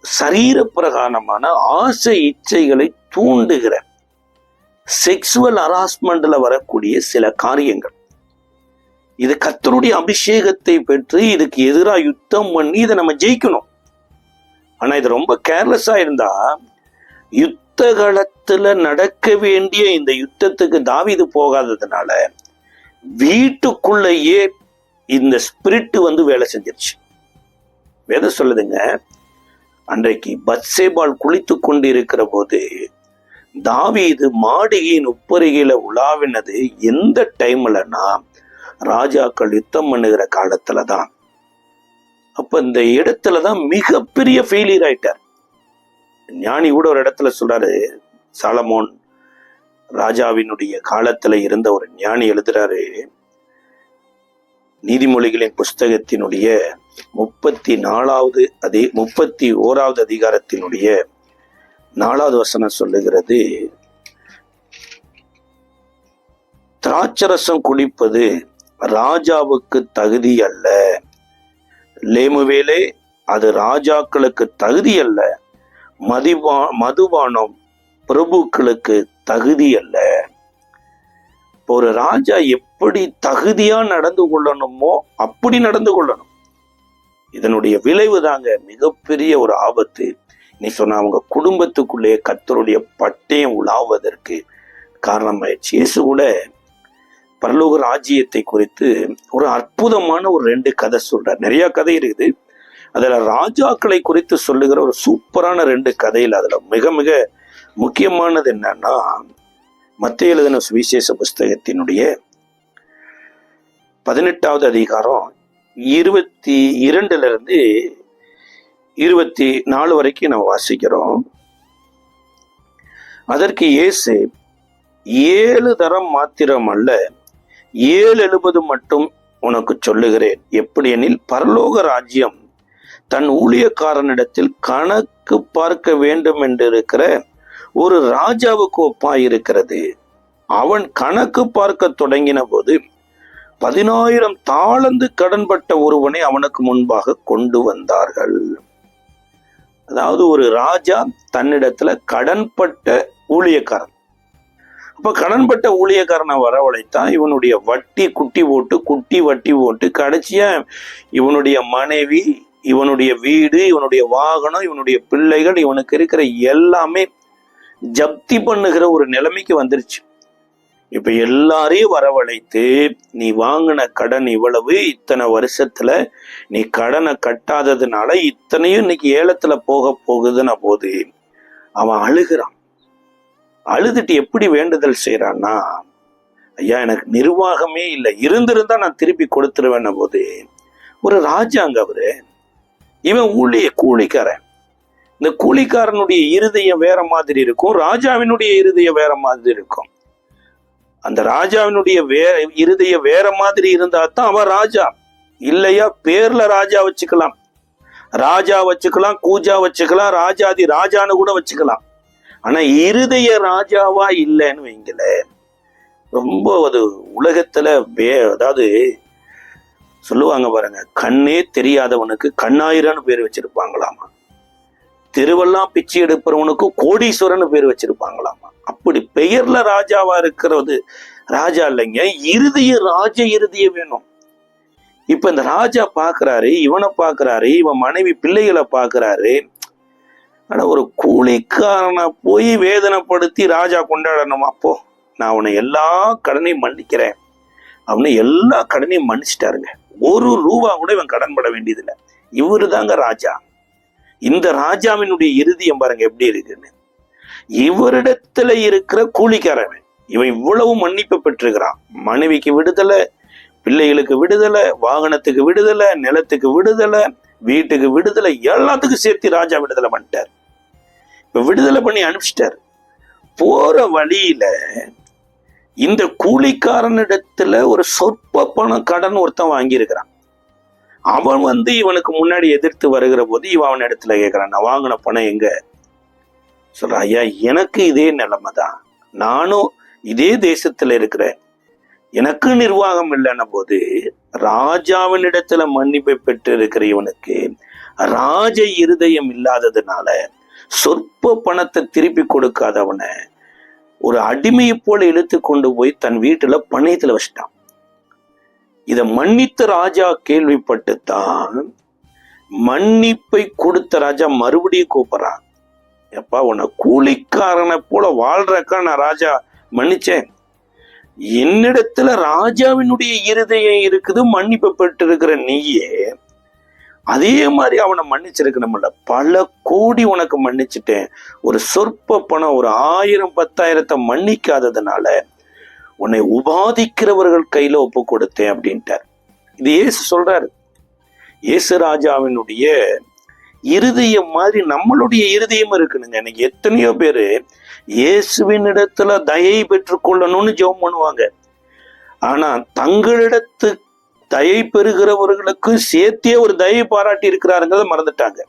சரீர பிரகாரமான ஆசை இச்சைகளை தூண்டுகிற செக்சுவல் ஹராஸ்மெண்ட்ல வரக்கூடிய சில காரியங்கள். இது கர்த்தருடைய அபிஷேகத்தை பெற்று இதுக்கு எதிராக யுத்தம் பண்ணி இதை நம்ம ஜெயிக்கணும். ஆனா இது ரொம்ப கேர்லெஸ்ஸா இருந்தா யுத்த களத்துல நடக்க வேண்டிய இந்த யுத்தத்துக்கு தாவீது போகாததுனால வீட்டுக்குள்ளேயே இந்த ஸ்பிரிட் வேலை செஞ்சிருச்சு. வேதம் சொல்லுதுங்க, அன்றைக்கு பத்சேபாள் குளித்து கொண்டு இருக்கிற போது தாவீது மாளிகையின் உப்பருகையில உலாவினது எந்த டைம்லன்னா ராஜாக்கள் யுத்தம் பண்ணுகிற காலத்துலதான். அப்ப இந்த இடத்துலதான் மிகப்பெரிய ஃபெயிலியர் ஆயிட்டார். ஞானி கூட ஒரு இடத்துல சொல்றாரு, சாலமோன் ராஜாவினுடைய காலத்துல இருந்த ஒரு ஞானி எழுதுறாரு, நீதிமொழிகளின் புஸ்தகத்தினுடைய 31வது அதிகாரத்தினுடைய 4வது வசனம் சொல்லுகிறது, திராட்சரசம் குடிப்பது ராஜாவுக்கு தகுதி அல்ல. லேமுவேலே, அது ராஜாக்களுக்கு தகுதி அல்ல. மதுபானம் பிரபுக்களுக்கு தகுதி அல்ல. ஒரு ராஜா எப்படி தகுதியா நடந்து கொள்ளணுமோ அப்படி நடந்து கொள்ளணும். இதனுடைய விளைவு தாங்க மிகப்பெரிய ஒரு ஆபத்து. நீ சொன்ன அவங்க குடும்பத்துக்குள்ளே கர்த்தருடைய பட்டயம் உலாவதற்கு காரணமாயிடுச்சு. இயேசு கூட பரலோக ராஜ்யத்தை குறித்து ஒரு அற்புதமான ஒரு 2 கதை சொல்றார். நிறைய கதை இருக்குது, அதுல ராஜாக்களை குறித்து சொல்லுகிற ஒரு சூப்பரான 2 கதையில் அதுல மிக மிக முக்கியமானது என்னன்னா, மத்தேயு எழுதின சுவிசேஷ புஸ்தகத்தினுடைய 18வது அதிகாரம் 22 24 வரைக்கும் நம்ம வாசிக்கிறோம். அதற்கு இயேசு 7 தரம் மாத்திரம் அல்ல, 7 எழுபது மட்டும் உனக்கு சொல்லுகிறேன். எப்படி எனில், பரலோக ராஜ்யம் தன் ஊழியக்காரனிடத்தில் கணக்கு பார்க்க வேண்டும் என்று இருக்கிற ஒரு ராஜாவுக்கு ஒப்பாயிருக்கிறது. அவன் கணக்கு பார்க்க தொடங்கின போது 10,000 தாலந்து கடன்பட்ட ஒருவனை அவனுக்கு முன்பாக கொண்டு வந்தார்கள். அதாவது ஒரு ராஜா தன்னிடத்துல கடன்பட்ட ஊழியக்காரன், அப்ப கடன்பட்ட ஊழியக்காரனை வரவழைத்தான். இவனுடைய வட்டி வட்டி போட்டு கடைசியா இவனுடைய மனைவி, இவனுடைய வீடு, இவனுடைய வாகனம், இவனுடைய பிள்ளைகள், இவனுக்கு இருக்கிற எல்லாமே ஜப்தி பண்ணுகிற ஒரு நிலைமைக்கு வந்துருச்சு. இப்ப எல்லாரையும் வரவழைத்து, நீ வாங்கின கடன் இவ்வளவு, இத்தனை வருஷத்துல நீ கடனை கட்டாததுனால இத்தனையும் இன்னைக்கு ஏலத்துல போக போகுதுன்னா போது அவன் அழுகிறான். அழுதுட்டு எப்படி வேண்டுதல் செய்யறான்னா, ஐயா எனக்கு நிர்வாகமே இல்லை, இருந்திருந்தா நான் திருப்பி கொடுத்துருவேன்ன போது ஒரு ராஜாங்க அவரு, இவன் கூலிக்காரன். இந்த கூலிக்காரனுடைய இருதயம் வேற மாதிரி இருக்கும், ராஜாவினுடைய இருதயம் வேற மாதிரி இருக்கும். அந்த ராஜாவினுடைய இருதயம் வேற மாதிரி இருந்தா தான் அவன் ராஜா. இல்லையா பேர்ல ராஜா வச்சுக்கலாம், கூஜா வச்சுக்கலாம், ராஜாதி ராஜான்னு கூட வச்சுக்கலாம். ஆனா இருதய ராஜாவா இல்லைன்னு வைங்கள, ரொம்ப அது உலகத்துல அதாவது சொல்லுவாங்க பாருங்க, கண்ணே தெரியாதவனுக்கு கண்ணாயிரம்னு பேர் வச்சிருப்பாங்களாமா, தெருவெல்லாம் பிச்சை எடுப்பவனுக்கு கோடீஸ்வரன் பேர் வச்சிருப்பாங்களாமா. அப்படி பெயர்ல ராஜாவா இருக்கிறது ராஜா இல்லைங்க, இருதய வேணும். இப்ப இந்த ராஜா பாக்குறாரு, இவனை பாக்குறாரு, இவன் மனைவி பிள்ளைகளை பாக்குறாரு. ஆனா ஒரு கூலிக்காரனை போய் வேதனைப்படுத்தி ராஜா கொண்டாடணுமா? அப்போ நான் அவனை எல்லா கடனையும் மன்னிக்கிறேன், அவனை எல்லா கடனையும் மன்னிச்சிட்டாருங்க, ₹1 கூட இவன் கடன் பட வேண்டியதில்லை. இவரு தாங்க ராஜா. இந்த ராஜாவினுடைய இருதயம் பாருங்க எப்படி இருக்குன்னு. இவரிடத்துல இருக்கிற கூலிக்காரன், இவன் இவ்வளவு மன்னிப்பு பெற்றிருக்கிறான். மனைவிக்கு விடுதலை, பிள்ளைகளுக்கு விடுதலை, வாகனத்துக்கு விடுதலை, நிலத்துக்கு விடுதலை, வீட்டுக்கு விடுதலை, எல்லாத்துக்கும் சேர்த்து ராஜா விடுதலை பண்ணிட்டார். இப்ப விடுதலை பண்ணி அனுப்பிச்சிட்டார். போற வழியில இந்த கூலிக்காரனிடத்துல ஒரு சொற்ப பணம் கடன் ஒருத்தன் வாங்கியிருக்கிறான். அவன் இவனுக்கு முன்னாடி எதிர்த்து வருகிற போது இவன் அவன் இடத்துல கேட்கிறான், நான் வாங்கின பணம் எங்க? சொல்றான், ஐயா எனக்கு இதே நிலைமை தான், நானும் இதே தேசத்துல இருக்கிறேன், எனக்கு நிர்வாகம் இல்லைன்ன போது ராஜாவின் இடத்துல மன்னிப்பை பெற்று இருக்கிற இவனுக்கு ராஜ இருதயம் இல்லாததுனால சொற்ப பணத்தை திருப்பி கொடுக்காதவனை ஒரு அடிமையை போல இழுத்து கொண்டு போய் தன் வீட்டுல பணையத்துல வச்சிட்டான். இத மன்னித்த ராஜா கேள்விப்பட்டுத்தான் மன்னிப்பை கொடுத்த ராஜா மறுபடியும் கூப்பிடுறான், எப்பா உன்னை கூலிக்காரனை போல வாழ்றக்கா நான் ராஜா மன்னிச்சேன், என்னிடத்துல ராஜாவினுடைய இருதயம் இருக்குது, மன்னிப்பு பெற்று இருக்கிற நீயே அதே மாதிரி அவனை மன்னிச்சிருக்கணும்ல, பல கோடி உனக்கு மன்னிச்சுட்டேன், ஒரு சொற்ப பணம் ஒரு 1000 10,000 மன்னிக்காததுனால உன்னை உபாதிக்கிறவர்கள் கையில ஒப்பு கொடுத்தேன் அப்படின்ட்டார். இது இயேசு சொல்றாரு. இயேசு ராஜாவினுடைய இருதயம் மாதிரி நம்மளுடைய இருதயம் இருக்குனுங்க. எனக்கு எத்தனையோ பேரு இயேசுவின் இடத்துல தயை பெற்றுக்கொள்ளணும்னு ஜெபம் பண்ணுவாங்க, ஆனா தயை பெறுகிறவர்களுக்கு சேர்த்தே ஒரு தயை பாராட்டி இருக்கிறாருங்கிறத மறந்துட்டாங்க.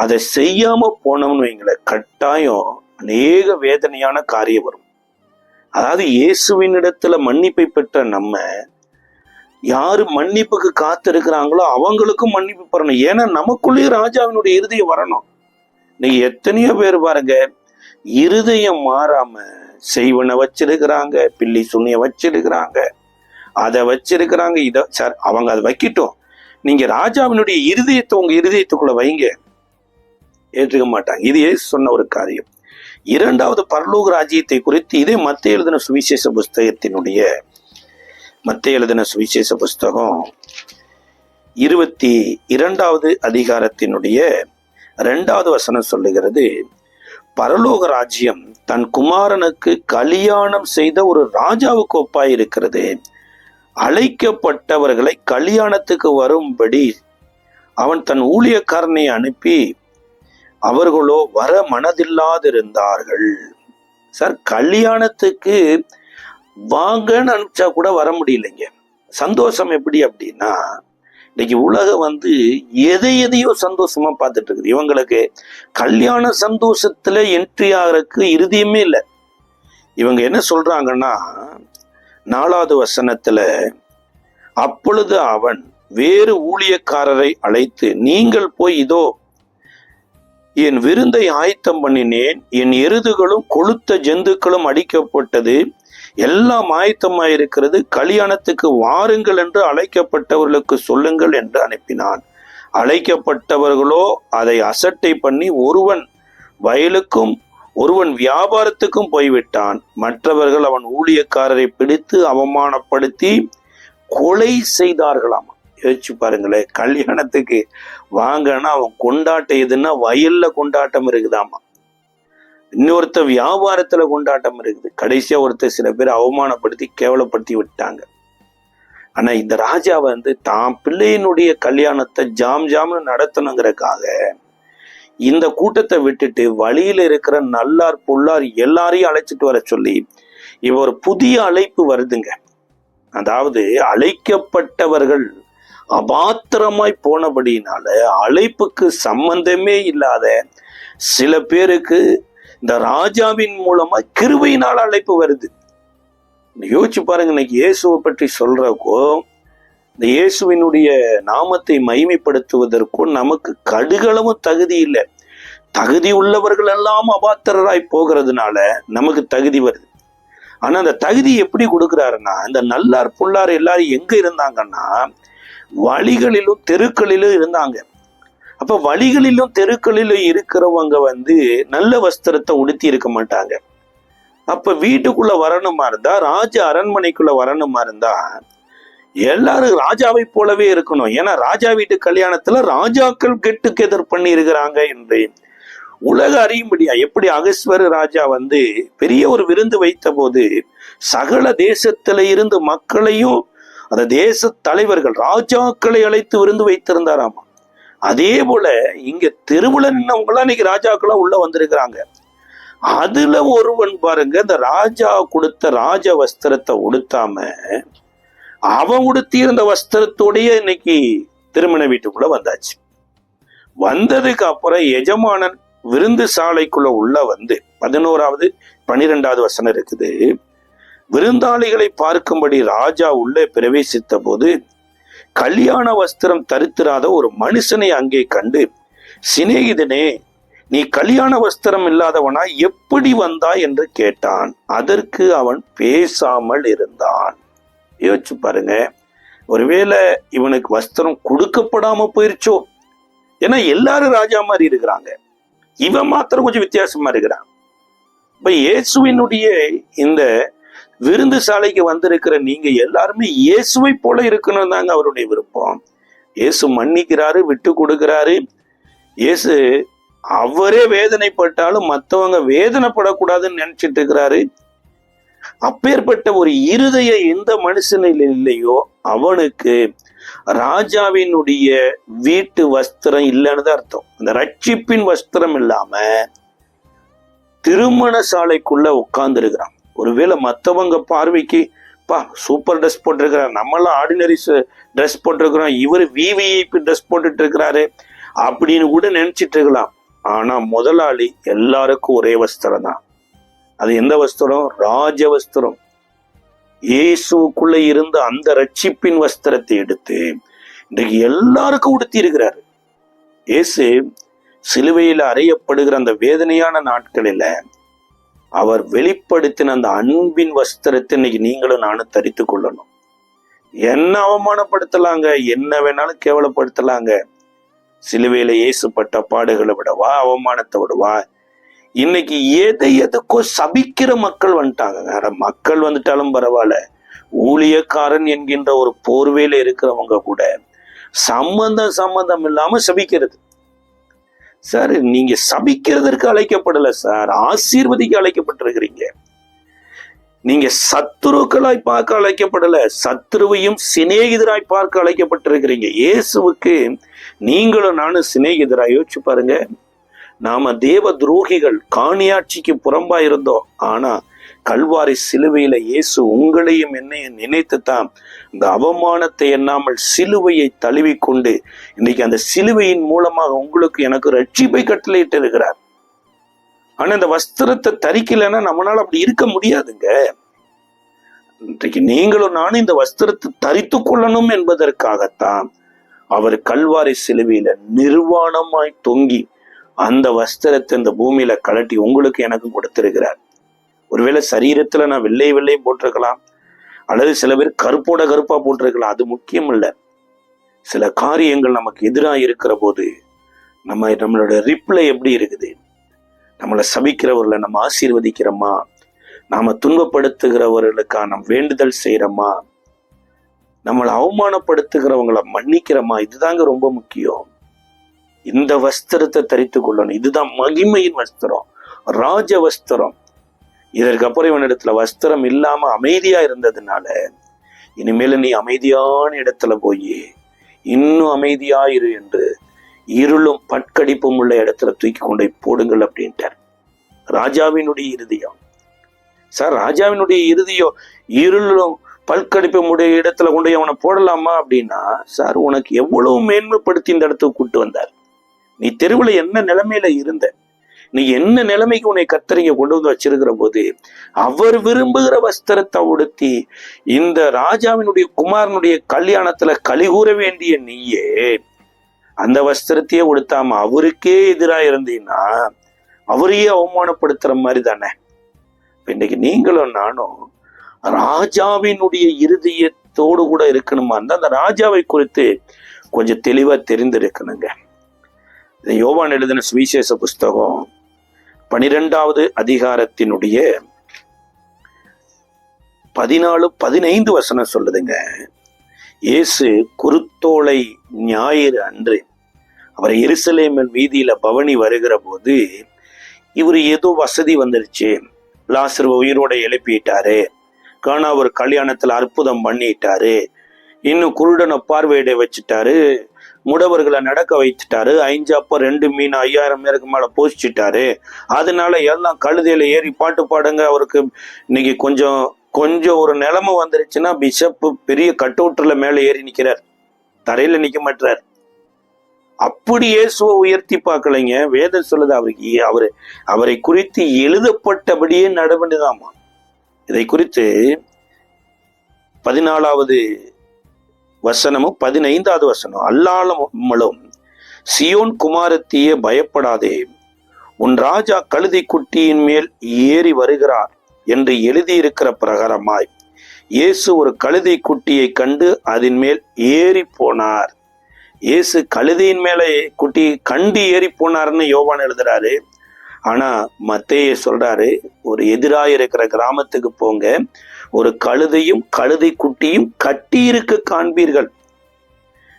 அதை செய்யாம போனோம்னு வைங்களேன், கட்டாயம் அநேக வேதனையான காரியம் வரும். அதாவது இயேசுவின் இடத்துல மன்னிப்பை பெற்ற நம்ம யாரு மன்னிப்புக்கு காத்திருக்கிறாங்களோ அவங்களுக்கும் மன்னிப்பு பெறணும். ஏன்னா நமக்குள்ளேயே ராஜாவினுடைய இருதயம் வரணும். நீங்க எத்தனையோ பேர் பாருங்க, இருதயம் மாறாம செய்வனை வச்சிருக்கிறாங்க, பில்லி சுண்ணிய வச்சிருக்கிறாங்க, அதை வச்சிருக்கிறாங்க. சார் அவங்க அதை வைக்கட்டும், நீங்க ராஜாவினுடைய இருதயத்தை உங்க இருதயத்துக்குள்ள வைங்க, ஏற்றுக்க மாட்டாங்க. இது ஏசு சொன்ன ஒரு காரியம். இரண்டாவது பரலோக ராஜ்யத்தை குறித்து இதே மத்தேயு எழுதின சுவிசேஷ புஸ்தகம் 22வது அதிகாரத்தினுடைய 2வது வசனம் சொல்லுகிறது, பரலோக ராஜ்யம் தன் குமாரனுக்கு கல்யாணம் செய்த ஒரு ராஜாவுக்கு ஒப்பாய் இருக்கிறது. அழைக்கப்பட்டவர்களை கல்யாணத்துக்கு வரும்படி அவன் தன் ஊழியக்காரனை அனுப்பி அவர்களோ வர மனதில்லாதிருந்தார்கள். சார், கல்யாணத்துக்கு வாங்கன்னு அனுப்பிச்சா கூட வர முடியலைங்க. சந்தோஷம் எப்படி அப்படின்னா, இன்னைக்கு உலகம் எதையோ சந்தோஷமா பார்த்துட்டு இருக்குது. இவங்களுக்கு கல்யாண சந்தோஷத்துல என்ட்ரி ஆகிறதுக்கு இருதயமே இல்லை. இவங்க என்ன சொல்றாங்கன்னா, 4வது வசனத்துல, அப்பொழுது அவன் வேறு ஊழியக்காரரை அழைத்து, நீங்கள் போய் இதோ என் விருந்தை ஆயத்தம் பண்ணினேன், என் எருதுகளும் கொழுத்த ஜந்துக்களும் அடிக்கப்பட்டது, எல்லாம் ஆயத்தமாயிருக்கிறது, கல்யாணத்துக்கு வாருங்கள் என்று அழைக்கப்பட்டவர்களுக்கு சொல்லுங்கள் என்று அனுப்பினான். அழைக்கப்பட்டவர்களோ அதை அசட்டை பண்ணி ஒருவன் வயலுக்கும் ஒருவன் வியாபாரத்துக்கும் போய்விட்டான். மற்றவர்கள் அவன் ஊழியக்காரரை பிடித்து அவமானப்படுத்தி கொலை செய்தார்களாம். யோசிச்சு பாருங்களேன், கல்யாணத்துக்கு வாங்கன்னா அவன் கொண்டாட்டம் எதுன்னா வயல்ல கொண்டாட்டம் இருக்குதாமா, இன்னொருத்த வியாபாரத்துல கொண்டாட்டம் இருக்குது. கடைசியா ஒருத்தர் சில பேர் அவமானப்படுத்தி கேவலப்படுத்தி விட்டாங்க. ஆனா இந்த ராஜா தான் பிள்ளையினுடைய கல்யாணத்தை ஜாம்னு நடத்தணுங்கிறதுக்காக இந்த கூட்டத்தை விட்டுட்டு வழியில இருக்கிற நல்லார் பொல்லார் எல்லாரையும் அழைச்சிட்டு வர சொல்லி இவ ஒரு புதிய அழைப்பு வருதுங்க. அதாவது அழைக்கப்பட்டவர்கள் அபாத்திரமாய் போனபடினால அழைப்புக்கு சம்பந்தமே இல்லாத சில பேருக்கு இந்த ராஜாவின் மூலமா கிருபையினால் அழைப்பு வருது. யோசிச்சு பாருங்க, இன்னைக்கு இயேசுவை பற்றி சொல்றக்கோ இந்த இயேசுவினுடைய நாமத்தை மகிமைப்படுத்துவதற்கும் நமக்கு கடுகளவும் தகுதி இல்லை. தகுதி உள்ளவர்கள் எல்லாம் அபாத்திரராய் போகிறதுனால நமக்கு தகுதி வருது. ஆனா அந்த தகுதி எப்படி கொடுக்குறாருன்னா, இந்த நல்லார் புல்லார் எல்லாரும் எங்க இருந்தாங்கன்னா வழிகளிலும் தெருக்களிலும் இருந்தாங்க. அப்ப வழிகளிலும் தெருக்களிலும் இருக்கிறவங்க நல்ல வஸ்திரத்தை உடுத்தி இருக்க மாட்டாங்க. அப்ப வீட்டுக்குள்ள வரணுமா இருந்தா, ராஜ அரண்மனைக்குள்ள வரணுமா இருந்தா எல்லாரும் ராஜாவை போலவே இருக்கணும். ஏன்னா ராஜா வீட்டு கல்யாணத்துல ராஜாக்கள் கெட்டு கெதர் பண்ணி இருக்கிறாங்க என்று உலக அறியும்படியா. எப்படி அகஸ்வர ராஜா பெரிய ஒரு விருந்து வைத்த போது சகல தேசத்தில இருந்து மக்களையும் அந்த தேச தலைவர்கள் ராஜாக்களை அழைத்து விருந்து வைத்திருந்தாராமா. அதே போல இங்க தெருவுல நின்னவங்களாம் இன்னைக்கு ராஜாக்களா உள்ள வந்திருக்கிறாங்க. அதுல ஒருவன் பாருங்க, இந்த ராஜா கொடுத்த ராஜ வஸ்திரத்தை உடுத்தாம அவன் உடுத்தியிருந்த வஸ்திரத்தோடைய இன்னைக்கு திருமண வீட்டுக்குள்ள வந்தாச்சு. வந்ததுக்கு அப்புறம் எஜமானன் விருந்து சாலைக்குள்ள உள்ள 11வது 12வது வசனம் இருக்குது. விருந்தாளிகளை பார்க்கும்படி ராஜா உள்ளே பிரவேசித்த போது கல்யாண வஸ்திரம் தரித்திராத ஒரு மனுஷனை அங்கே கண்டு, சிநேகிதனே, நீ கல்யாண வஸ்திரம் இல்லாதவனா எப்படி வந்தாய் என்று கேட்டான். அதற்கு அவன் பேசாமல் இருந்தான். யோசிச்சு பாருங்க, ஒருவேளை இவனுக்கு வஸ்திரம் கொடுக்கப்படாம போயிருச்சோ. ஏன்னா எல்லாரும் ராஜா மாதிரி இருக்கிறாங்க, இவன் மாத்திரம் கொஞ்சம் வித்தியாசமா இருக்கிறான். இப்ப இயேசுவினுடைய இந்த விருந்து சாலைக்கு வந்திருக்கிற நீங்க எல்லாருமே இயேசுவை போல இருக்கணும் தாங்க அவருடைய விருப்பம். இயேசு மன்னிக்கிறாரு, விட்டு கொடுக்கிறாரு. இயேசு அவரே வேதனைப்பட்டாலும் மற்றவங்க வேதனைப்படக்கூடாதுன்னு நினைச்சிட்டு இருக்கிறாரு. அப்பேற்பட்ட ஒரு இருதய எந்த மனுஷனில் இல்லையோ அவனுக்கு ராஜாவினுடைய வீட்டு வஸ்திரம் இல்லைன்னு தான் அர்த்தம். அந்த ரட்சிப்பின் வஸ்திரம் இல்லாம திருமண சாலைக்குள்ள உட்கார்ந்து இருக்கிறான். ஒருவேளை மற்றவங்க பார்வைக்கு பா சூப்பர் ட்ரெஸ் போட்டிருக்கிறார், நம்மளாம் ஆர்டினரி ட்ரெஸ் போட்டிருக்கிறோம், இவர் விவிஐபி ட்ரெஸ் போட்டுட்டு இருக்கிறாரு அப்படின்னு கூட நினைச்சிட்டு இருக்கலாம். ஆனா முதலாளி எல்லாருக்கும் ஒரே வஸ்திரம் தான். அது எந்த வஸ்திரம்? ராஜ வஸ்திரம். இயேசுக்குள்ள இருந்த அந்த ரட்சிப்பின் வஸ்திரத்தை எடுத்து இன்றைக்கு எல்லாருக்கும் உடுத்தி இருக்கிறாரு. இயேசு சிலுவையில் அறையப்படுகிற அந்த வேதனையான நாட்களில அவர் வெளிப்படுத்தின அந்த அன்பின் வஸ்திரத்தை இன்னைக்கு நீங்களும் நானும் தரித்து கொள்ளணும். என்ன அவமானப்படுத்தலாங்க, என்ன வேணாலும் கேவலப்படுத்தலாங்க. சிலுவையில இயேசு பட்ட பாடுகளை விடவா, அவமானத்தை விடவா? இன்னைக்கு எதுக்கோ சபிக்கிற மக்கள் வந்துட்டாங்க. மக்கள் வந்துட்டாலும் பரவாயில்ல, ஊழியக்காரன் என்கின்ற ஒரு போர்வையில இருக்கிறவங்க கூட சம்பந்தம் இல்லாம சபிக்கிறது. சார், நீங்க சபிக்கிறதற்கு அழைக்கப்படல சார், ஆசீர்வதிக்க அழைக்கப்பட்டிருக்கிறீங்க. நீங்க சத்துருக்களாய் பார்க்க அழைக்கப்படல, சத்துருவையும் சிநேகிதராய் பார்க்க அழைக்கப்பட்டிருக்கிறீங்க. இயேசுவுக்கு நீங்களும் நானும் சிநேகிதராய் யோசிச்சு பாருங்க. நாம தேவ துரோகிகள், காணியாட்சிக்கு புறம்பா இருந்தோம். ஆனா கல்வாரி சிலுவையில இயேசு உங்களையும் என்னையும் நினைத்து தான் இந்த அவமானத்தை எண்ணாமல் சிலுவையை தழுவி கொண்டு இன்னைக்கு அந்த சிலுவையின் மூலமாக உங்களுக்கு எனக்கு ரட்சிப்பை கட்டளையிட்டு இருக்கிறார். ஆனா இந்த வஸ்திரத்தை தரிக்கலைன்னா நம்மளால அப்படி இருக்க முடியாதுங்க. இன்றைக்கு நீங்களும் நானும் இந்த வஸ்திரத்தை தரித்து கொள்ளணும் என்பதற்காகத்தான் அவர் கல்வாரி சிலுவையில நிர்வாணமாய் தொங்கி அந்த வஸ்திரத்தை இந்த பூமியில கலட்டி உங்களுக்கு எனக்கும் கொடுத்திருக்கிறார். ஒருவேளை சரீரத்துல நான் வெள்ளையும் போட்டிருக்கலாம், அல்லது சில பேர் கருப்பா போட்டிருக்கலாம். அது முக்கியம் இல்லை. சில காரியங்கள் நமக்கு எதிராக இருக்கிற போது நம்மளோட ரிப்ளை எப்படி இருக்குது? நம்மளை சபிக்கிறவர்களை நம்ம ஆசீர்வதிக்கிறோமா? நாம துன்பப்படுத்துகிறவர்களுக்காக நம்ம வேண்டுதல் செய்யறோமா? நம்மளை அவமானப்படுத்துகிறவங்களை மன்னிக்கிறோமா? இதுதாங்க ரொம்ப முக்கியம். இந்த வஸ்திரத்தை தரித்து கொள்ளணும். இதுதான் மகிமையின் வஸ்திரம், ராஜ வஸ்திரம். இதற்கப்புறம் இவனிடத்துல வஸ்திரம் இல்லாம அமைதியா இருந்ததுனால இனிமேல நீ அமைதியான இடத்துல போய் இன்னும் அமைதியாயிரு என்று இருளும் பட்கடிப்பும் உள்ள இடத்துல தூக்கி கொண்டு போடுங்கள் அப்படின்ட்டார். ராஜாவினுடைய இருதயம் சார், ராஜாவினுடைய இருதயம் இருளும் பல்கடிப்பும் உடைய இடத்துல கொண்டு அவனை போடலாமா அப்படின்னா, சார் உனக்கு எவ்வளவு மேன்மைப்படுத்தி இந்த இடத்துக்கு கூட்டு வந்தார். நீ தெருவுல என்ன நிலைமையில இருந்த, நீ என்ன நிலைமைக்கு உன்னை கர்த்தர் கொண்டு வந்து வச்சிருக்கிற போது அவர் விரும்புகிற வஸ்திரத்தை உடுத்தி இந்த ராஜாவினுடைய குமாரனுடைய கல்யாணத்துல கலிகூற வேண்டிய நீயே அந்த வஸ்திரத்தையே உடுத்தாம அவருக்கே எதிராக இருந்தீங்கன்னா அவரையே அவமானப்படுத்துற மாதிரி தானே. இன்னைக்கு நீங்களும் நானும் ராஜாவினுடைய இருதயத்தோடு கூட இருக்கணுமா இருந்தா அந்த ராஜாவை குறித்து கொஞ்சம் தெளிவா தெரிந்திருக்கணுங்க. இதை யோவான் எழுதின சுவிசேஷ புஸ்தகம் 12வது அதிகாரத்தினுடைய 14-15 வசனம் சொல்லுதுங்க. இயேசு குருத்தோலை ஞாயிறு அன்று அவர் எருசலேமின் வீதியில பவனி வருகிற போது இவர் ஏதோ வசதி வந்துருச்சு, லாசருவை உயிரோட எழுப்பிட்டாரு, கானா ஒரு கல்யாணத்துல அற்புதம் பண்ணிட்டாரு, இன்னும் குருடனை பார்வையிட வச்சுட்டாரு, முடவர்களை நடக்க வைத்துட்டாரு, 5 அப்ப 2 மீன் 5000 பேருக்கு மேல போசிச்சுட்டாரு, அதனால எல்லாம் கழுதையில ஏறி பாட்டு பாடுங்க. அவருக்கு இன்னைக்கு கொஞ்சம் ஒரு நிலைமை வந்துருச்சுன்னா பிஷப் பெரிய கட்டவுட்ல மேல ஏறி நிக்கிறார், தரையில நிக்க மாட்டார். அப்படி இயேசுவை உயர்த்தி பார்க்கலைங்க. வேதம் சொல்லுது அவரை குறித்து எழுதப்பட்டபடியே நடவடிதாமா. இதை குறித்து 14வது வசனமும் 15வது வசனம், அல்லாலும் சியோன் குமாரத்தியே பயப்படாதே, உன் ராஜா கழுதை குட்டியின் மேல் ஏறி வருகிறார் என்று எழுதியிருக்கிற பிரகாரமாய் இயேசு ஒரு கழுதை குட்டியை கண்டு அதன் மேல் ஏறி போனார். இயேசு கழுதையின் மேலே குட்டி கண்டு ஏறி போனார்னு யோவான் எழுதுறாரு. ஆனா மத்தேயு சொல்றாரு, ஒரு எதிராக இருக்கிற கிராமத்துக்கு போங்க, ஒரு கழுதையும் கழுதை குட்டியும் கட்டி இருக்க காண்பீர்கள்,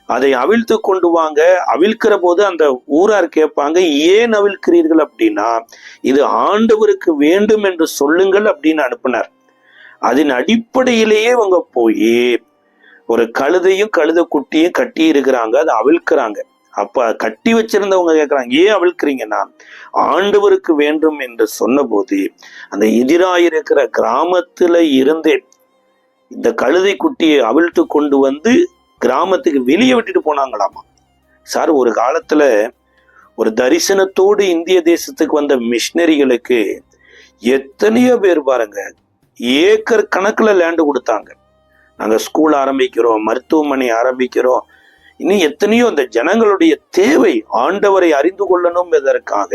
அதை அவிழ்த்து கொண்டு வாங்க. அவிழ்க்கிற போது அந்த ஊரார் கேட்பாங்க, ஏன் அவிழ்க்கிறீர்கள் அப்படின்னா, இது ஆண்டவருக்கு வேண்டும் என்று சொல்லுங்கள் அப்படின்னு அனுப்பினார். அதன் அடிப்படையிலேயே அவங்க போய் ஒரு கழுதையும் கழுதை குட்டியும் கட்டி இருக்கிறாங்க, அதை அவிழ்க்கிறாங்க. அப்ப கட்டி வச்சிருந்தவங்க கேட்கிறாங்க, ஏன் அவிழ்க்கிறீங்கன்னா, ஆண்டவருக்கு வேண்டும் என்று சொன்ன போது அந்த எதிராயிருக்கிற கிராமத்துல இருந்தே இந்த கழுதை குட்டியை அவிழ்த்து கொண்டு வந்து கிராமத்துக்கு வெளியே விட்டுட்டு போனாங்களாமா. சார், ஒரு காலத்துல ஒரு தரிசனத்தோடு இந்திய தேசத்துக்கு வந்த மிஷினரிகளுக்கு எத்தனையோ பேர் பாருங்க, ஏக்கர் கணக்குல லேண்டு கொடுத்தாங்க. நாங்க ஸ்கூல் ஆரம்பிக்கிறோம், மருத்துவமனை ஆரம்பிக்கிறோம், இன்னும் எத்தனையோ இந்த ஜனங்களுடைய தேவை ஆண்டவரை அறிந்து கொள்ளணும் என்பதற்காக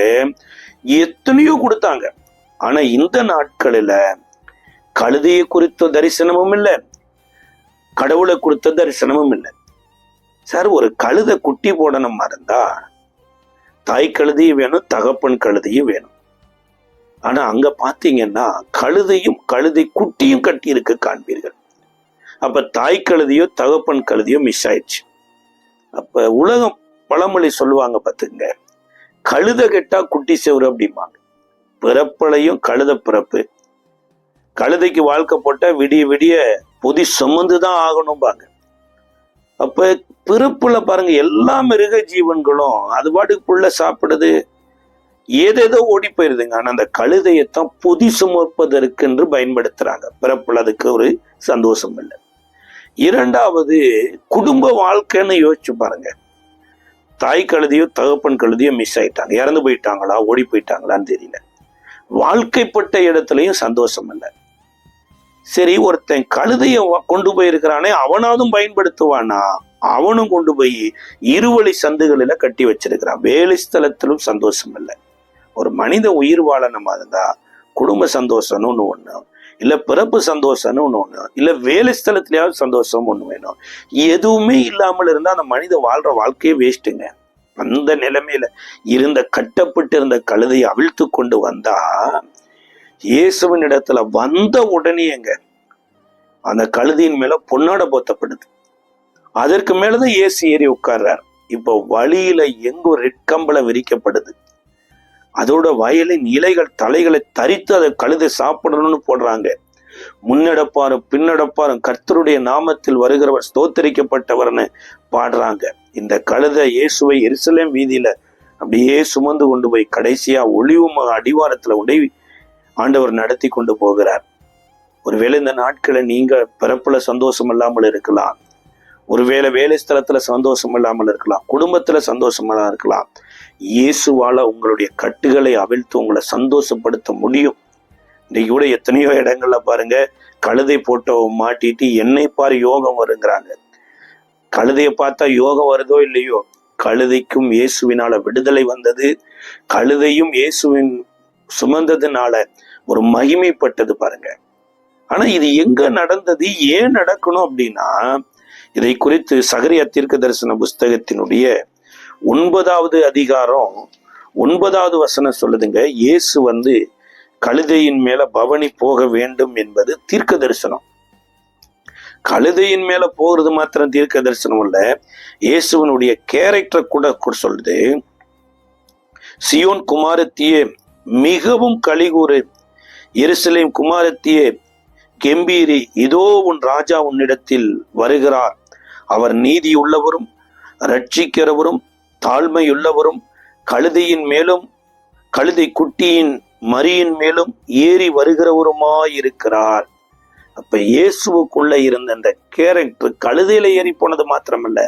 எத்தனையோ கொடுத்தாங்க. ஆனா இந்த நாட்களில கழுதையை குறித்த தரிசனமும் இல்லை, கடவுளை குறித்த தரிசனமும் இல்லை. சார், ஒரு கழுதை குட்டி போடணுமா இருந்தா தாய் கழுதையும் வேணும், தகப்பன் கழுதையும் வேணும். ஆனா அங்க பாத்தீங்கன்னா கழுதையும் கழுதை குட்டியும் கட்டி இருக்க காண்பீர்கள். அப்ப தாய் கழுதையோ தகப்பன் கழுதையோ மிஸ் ஆயிடுச்சு. அப்ப உலகம் பழமொழி சொல்லுவாங்க பாத்துங்க, கழுத கெட்டா குட்டி செவரு அப்படிம்பாங்க. பிறப்பலையும் கழுத பிறப்பு, கழுதைக்கு வாழ்க்கை போட்டா விடிய விடிய பொதி சுமந்துதான் ஆகணும்பாங்க. அப்ப பிறப்புல பாருங்க, எல்லா மிருக ஜீவன்களும் அது பாட்டுக்கு புள்ள சாப்பிடுது, ஏதேதோ ஓடி போயிருதுங்க. ஆனா அந்த கழுதையத்தான் பொதி சுமப்பதற்கு என்று பயன்படுத்துறாங்க. பிறப்புல அதுக்கு ஒரு சந்தோஷம் இல்லை. இரண்டாவது, குடும்ப வாழ்க்கைன்னு யோசிச்சு பாருங்க. தாய் கழுதையோ தகப்பன் கழுதையோ மிஸ் ஆயிட்டாங்க, இறந்து போயிட்டாங்களா ஓடி போயிட்டாங்களான்னு தெரியல. வாழ்க்கைப்பட்ட இடத்துலயும் சந்தோஷம் இல்லை. சரி, ஒருத்தன் கழுதைய கொண்டு போயிருக்கிறானே, அவனாவதும் பயன்படுத்துவானா? அவனும் கொண்டு போய் இருவழி சந்துகளில கட்டி வச்சிருக்கிறான். வேலை ஸ்தலத்திலும் சந்தோஷம் இல்லை. ஒரு மனித உயிர் வாழணுமா இருந்தா குடும்ப சந்தோஷம்னு ஒண்ணு, இல்ல பிறப்பு சந்தோஷம்னு ஒண்ணு, இல்ல வேலை ஸ்தலத்திலேயாவது சந்தோஷம் ஒண்ணு வேணும். எதுவுமே இல்லாமல் இருந்தா அந்த மனித வாழ்ற வாழ்க்கையே வேஸ்ட்டுங்க. அந்த நிலைமையில இருந்த கட்டப்பட்டு இருந்த கழுதையை அவிழ்த்து கொண்டு வந்தா, இயேசுவின் இடத்துல வந்த உடனேங்க அந்த கழுதியின் மேல பொன்னாட போத்தப்படுது. அதற்கு மேலதான் இயேசு ஏறி உட்கார்றார். இப்போ வழியில எங்கோ ரெட் கம்பள விரிக்கப்படுது. அதோட வயலின் இலைகள் தலைகளை தரித்து அதை கழுதை சாப்பிடணும்னு போடுறாங்க. முன்னெடப்பாரும் பின்னெடப்பாரும் கர்த்தருடைய நாமத்தில் வருகிறவர் ஸ்தோத்தரிக்கப்பட்டவர்னு பாடுறாங்க. இந்த கழுதை இயேசுவை எருசலேம் வீதியில அப்படியே சுமந்து கொண்டு போய் கடைசியா ஒளிவு அடிவாரத்துல உடை ஆண்டவர் நடத்தி கொண்டு போகிறார். ஒருவேளை இந்த நாட்களை நீங்க பிறப்புல சந்தோஷம் இல்லாமல் இருக்கலாம், ஒருவேளை வேலை ஸ்தலத்துல சந்தோஷம் இல்லாமல் இருக்கலாம், குடும்பத்துல சந்தோஷமா இருக்கலாம். இயேசுவால உங்களுடைய கட்டுகளை அவிழ்த்து உங்களை சந்தோஷப்படுத்த முடியும். இன்னைக்கு கூட எத்தனையோ இடங்கள்ல பாருங்க, கழுதை போட்டோ மாட்டிட்டு என்னை பாரு யோகம் வருங்கிறாங்க. கழுதையை பார்த்தா யோகம் வருதோ இல்லையோ, கழுதைக்கும் இயேசுவினால விடுதலை வந்தது. கழுதையும் இயேசுவின் சுமந்ததுனால ஒரு மகிமைப்பட்டது பாருங்க. ஆனா இது எங்க நடந்தது, ஏன் நடக்கணும் அப்படின்னா, இதை குறித்து சகரியா தீர்க்க தரிசன புஸ்தகத்தினுடைய 9வது அதிகாரம் 9வது வசனம் சொல்லுதுங்க. இயேசு கழுதையின் மேல பவனி போக வேண்டும் என்பது தீர்க்க தரிசனம். கழுதையின் மேல போகிறது மாத்திரம் தீர்க்க தரிசனம் இல்ல, இயேசுவனுடைய கேரக்டர் கூட சொல்லுது. சியோன் குமாரத்தியே மிகவும் களிகூறு, எருசலேம் குமாரத்தியே கெம்பீரி, இதோ உன் ராஜா உன்னிடத்தில் வருகிறார். அவர் நீதி உள்ளவரும் ரட்சிக்கிறவரும் தாழ்மையுள்ளவரும் கழுதையின் மேலும் கழுதை குட்டியின் மரியின் மேலும் ஏறி வருகிறவருமாயிருக்கிறார். அப்ப இயேசுவுக்குள்ள இருந்த அந்த கேரக்டர் கழுதையில ஏறி போனது மாத்திரமல்ல,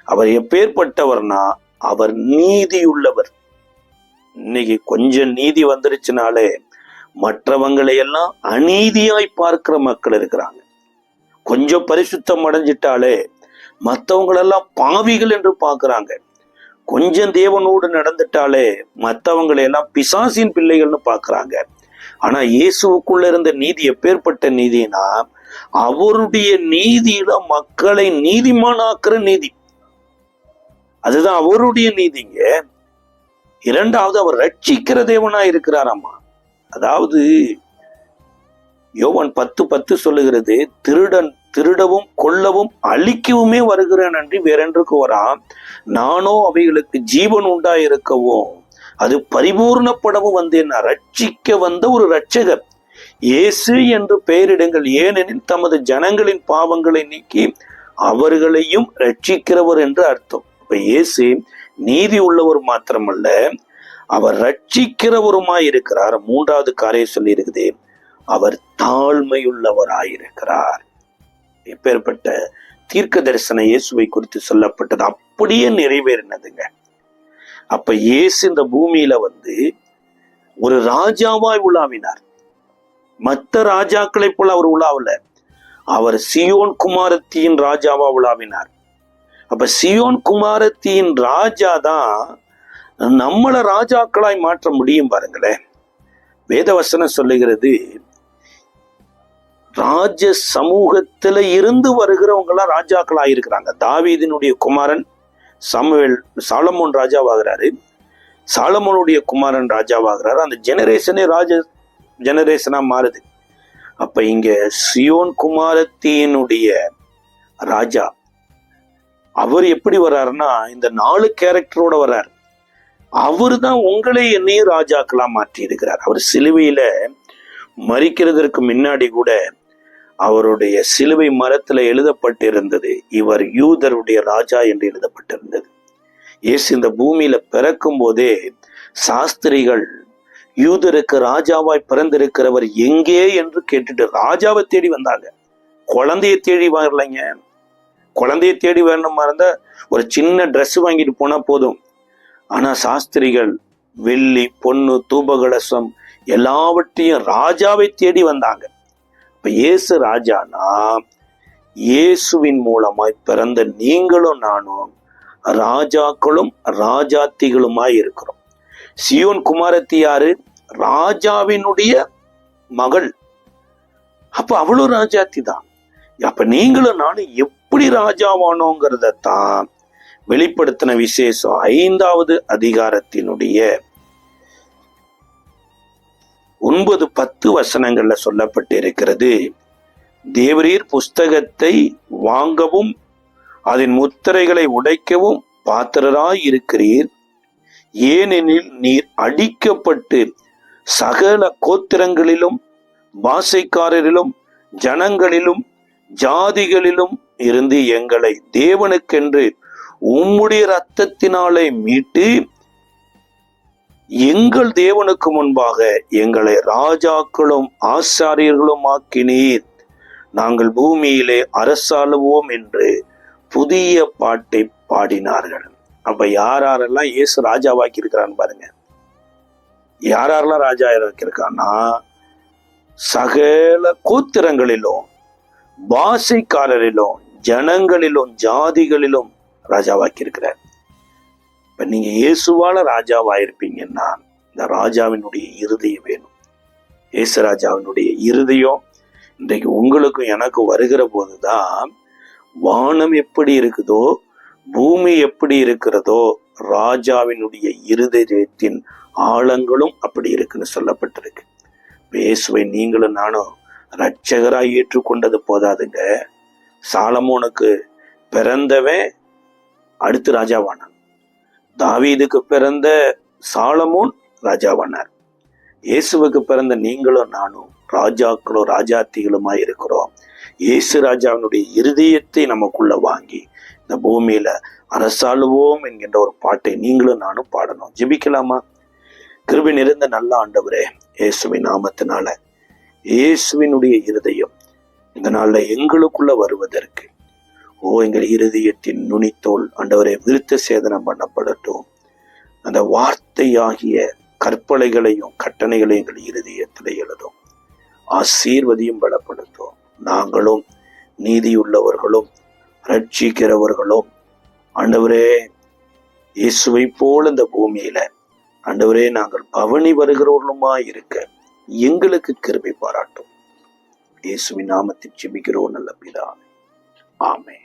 அவர் எப்பேற்பட்டவர்னா அவர் நீதியுள்ளவர். இன்னைக்கு கொஞ்சம் நீதி வந்துருச்சுனாலே மற்றவங்களை எல்லாம் அநீதியாய் பார்க்கிற மக்கள் இருக்கிறாங்க. கொஞ்சம் பரிசுத்தம் அடைஞ்சிட்டாலே மற்றவங்களெல்லாம் பாவிகள் என்று பார்க்கிறாங்க. கொஞ்சம் தேவனோடு நடந்துட்டாலே மற்றவங்களை எல்லாம் பிசாசின் பிள்ளைகள்னு பார்க்கிறாங்க. ஆனா இயேசுவுக்குள்ள இருந்த நீதி எப்பேற்பட்ட நீதினா, அவருடைய நீதியில மக்களை நீதிமானாக்குற நீதி. அதுதான் அவருடைய நீதிங்க. இரண்டாவது, அவர் ரட்சிக்கிற தேவனா இருக்கிறாராமா. அதாவது யோவான் 10:10 சொல்லுகிறது, திருடன் திருடவும் கொல்லவும் அழிக்கவுமே வருகிறேன் அன்றி வேறென்றுக்கு வரான், நானோ அவைகளுக்கு ஜீவன் உண்டாயிருக்கவும் அது பரிபூர்ணப்படவும் வந்தேன். ரட்சிக்க வந்த ஒரு இரட்சகர் இயேசு என்று பெயரிடுங்கள், ஏனெனில் தமது ஜனங்களின் பாவங்களை நீக்கி அவர்களையும் ரட்சிக்கிறவர் என்று அர்த்தம். இப்ப இயேசு நீதி உள்ளவர் மாத்திரமல்ல, அவர் ரட்சிக்கிறவருமாயிருக்கிறார். 3வது காரியம் சொல்லி இருக்குது, அவர் தாழ்மையுள்ளவராயிருக்கிறார். எப்பேற்பட்ட தீர்க்க தரிசன இயேசுவை குறித்து சொல்லப்பட்டது அப்படியே நிறைவேறினதுங்க. அப்ப இயேசு இந்த பூமியில ஒரு ராஜாவாய் உலாவினார். மற்ற ராஜாக்களை போல அவர் உலாவல. அவர் சியோன் குமாரத்தியின் ராஜாவா உலாவினார். அப்ப சியோன் குமாரத்தியின் ராஜா தான் நம்மள ராஜாக்களாய் மாற்ற முடியும். பாருங்களேன், வேதவசனம் சொல்லுகிறது, ராஜ சமூகத்துல இருந்து வருகிறவங்க எல்லாம் ராஜாக்கள் இருக்கிறாங்க. தாவீதினுடைய குமாரன் சாலமோன் ராஜாவாகிறாரு. சாலமோனுடைய குமாரன் ராஜாவாகிறாரு. அந்த ஜெனரேஷனே ஜெனரேஷனா மாறுது. அப்ப இங்க சியோன் குமாரத்தினுடைய ராஜா அவர் எப்படி வர்றாருன்னா இந்த 4 கேரக்டரோட வர்றாரு. அவரு தான் உங்களை என்னையும் ராஜாக்களா மாற்றி இருக்கிறார். அவர் சிலுவையில மரிக்கிறதற்கு முன்னாடி கூட அவருடைய சிலுவை மரத்துல எழுதப்பட்டிருந்தது, இவர் யூதருடைய ராஜா என்று எழுதப்பட்டிருந்தது. இயேசு இந்த பூமியில பிறக்கும் போதே சாஸ்திரிகள் யூதருக்கு ராஜாவாய் பிறந்திருக்கிறவர் எங்கே என்று கேட்டுட்டு ராஜாவை தேடி வந்தாங்க. குழந்தைய தேடி வரலைங்க. குழந்தைய தேடி வரணுமா இருந்தா ஒரு சின்ன ட்ரெஸ் வாங்கிட்டு போனா போதும். ஆனா சாஸ்திரிகள் வெள்ளி, பொண்ணு, தூபகலசம் எல்லாவற்றையும் ராஜாவை தேடி வந்தாங்க. இப்ப இயேசு ராஜானா இயேசுவின் மூலமாய் பிறந்த நீங்களும் நானும் ராஜாக்களும் ராஜாத்திகளுமாய் இருக்கிறோம். சியோன் குமாரத்தி யாரு? ராஜாவினுடைய மகள். அப்ப அவளும் ராஜாத்தி தான். அப்ப நீங்களும் நானும் எப்படி ராஜாவானோங்கிறதான் வெளிப்படுத்தின விசேஷம் 5வது அதிகாரத்தினுடைய 9-10 வசனங்கள்ல சொல்லப்பட்டிருக்கிறது. தேவரீர் புஸ்தகத்தை வாங்கவும் அதன் முத்திரைகளை உடைக்கவும் பாத்திரராய் இருக்கிறீர். ஏனெனில் நீர் அடிக்கப்பட்டு சகல கோத்திரங்களிலும் பாஷைக்காரரிலும் ஜனங்களிலும் ஜாதிகளிலும் இருந்து எங்களை தேவனுக்கென்று உம்முடைய இரத்தத்தினாலே மீட்டு எங்கள் தேவனுக்கு முன்பாக எங்களை ராஜாக்களும் ஆசாரியர்களும் ஆக்கினீர். நாங்கள் பூமியிலே அரசாளுவோம் என்று புதிய பாட்டை பாடினார்கள். அப்ப யாரெல்லாம் இயேசு ராஜாவாக்கி இருக்கிறான்னு பாருங்க. யாரெல்லாம் ராஜா இருக்கான்னா சகல கோத்திரங்களிலும் பாஷைக்காரரிலும் ஜனங்களிலும் ஜாதிகளிலும் ராஜாவாக்கி இருக்கிறார். இப்ப நீங்க இயேசுவால ராஜாவாயிருப்பீங்கன்னா இந்த ராஜாவினுடைய இருதயம் வேணும். இயேசு ராஜாவினுடைய இருதயம் இன்றைக்கு உங்களுக்கும் எனக்கு வருகிற போதுதான் வானம் எப்படி இருக்குதோ பூமி எப்படி இருக்கிறதோ ராஜாவினுடைய இருதயத்தின் ஆழங்களும் அப்படி இருக்குன்னு சொல்லப்பட்டிருக்கு. இயேசுவை நீங்களும் நானும் இரட்சகராய் ஏற்றுக்கொண்டது போதாதுங்க. சாலமோனுக்கு பிறந்தவன் அடுத்து ராஜாவானான். தாவீதுக்கு பிறந்த சாலமோன் ராஜாவானார். இயேசுவுக்கு பிறந்த நீங்களும் நானும் ராஜாக்களும் ராஜாத்திகளுமாய் இருக்கிறோம். இயேசு ராஜாவினுடைய இருதயத்தை நமக்குள்ள வாங்கி இந்த பூமியில அரசாளுவோம் என்கின்ற ஒரு பாட்டை நீங்களும் நானும் பாடணும். ஜெபிக்கலாமா? கிருபை நிறைந்த நல்ல ஆண்டவரே, இயேசுவின் நாமத்தினால இயேசுவினுடைய இருதயம் இந்த நாள்ல எங்களுக்குள்ள வருவதற்கு எங்கள் இருதயத்தின் நுனித்தோல் ஆண்டவரே விருத்த சேதனம் பண்ணப்படட்டும். அந்த வார்த்தையாகிய கற்பனைகளையும் கட்டளைகளையும் எங்கள் இருதயத்திலே எழுதும். ஆசீர்வதியும் பலப்படுத்தும். நாங்களும் நீதியுள்ளவர்களும் ரட்சிக்கிறவர்களும் ஆண்டவரே இயேசுவை போல இந்த பூமியில ஆண்டவரே நாங்கள் பவனி வருகிறவர்களுமா இருக்க எங்களுக்கு கிருபை பாராட்டும். இயேசுவின் நாமத்தில் ஜெபிக்கிறோம் நல்ல பிதாவே. ஆமென்.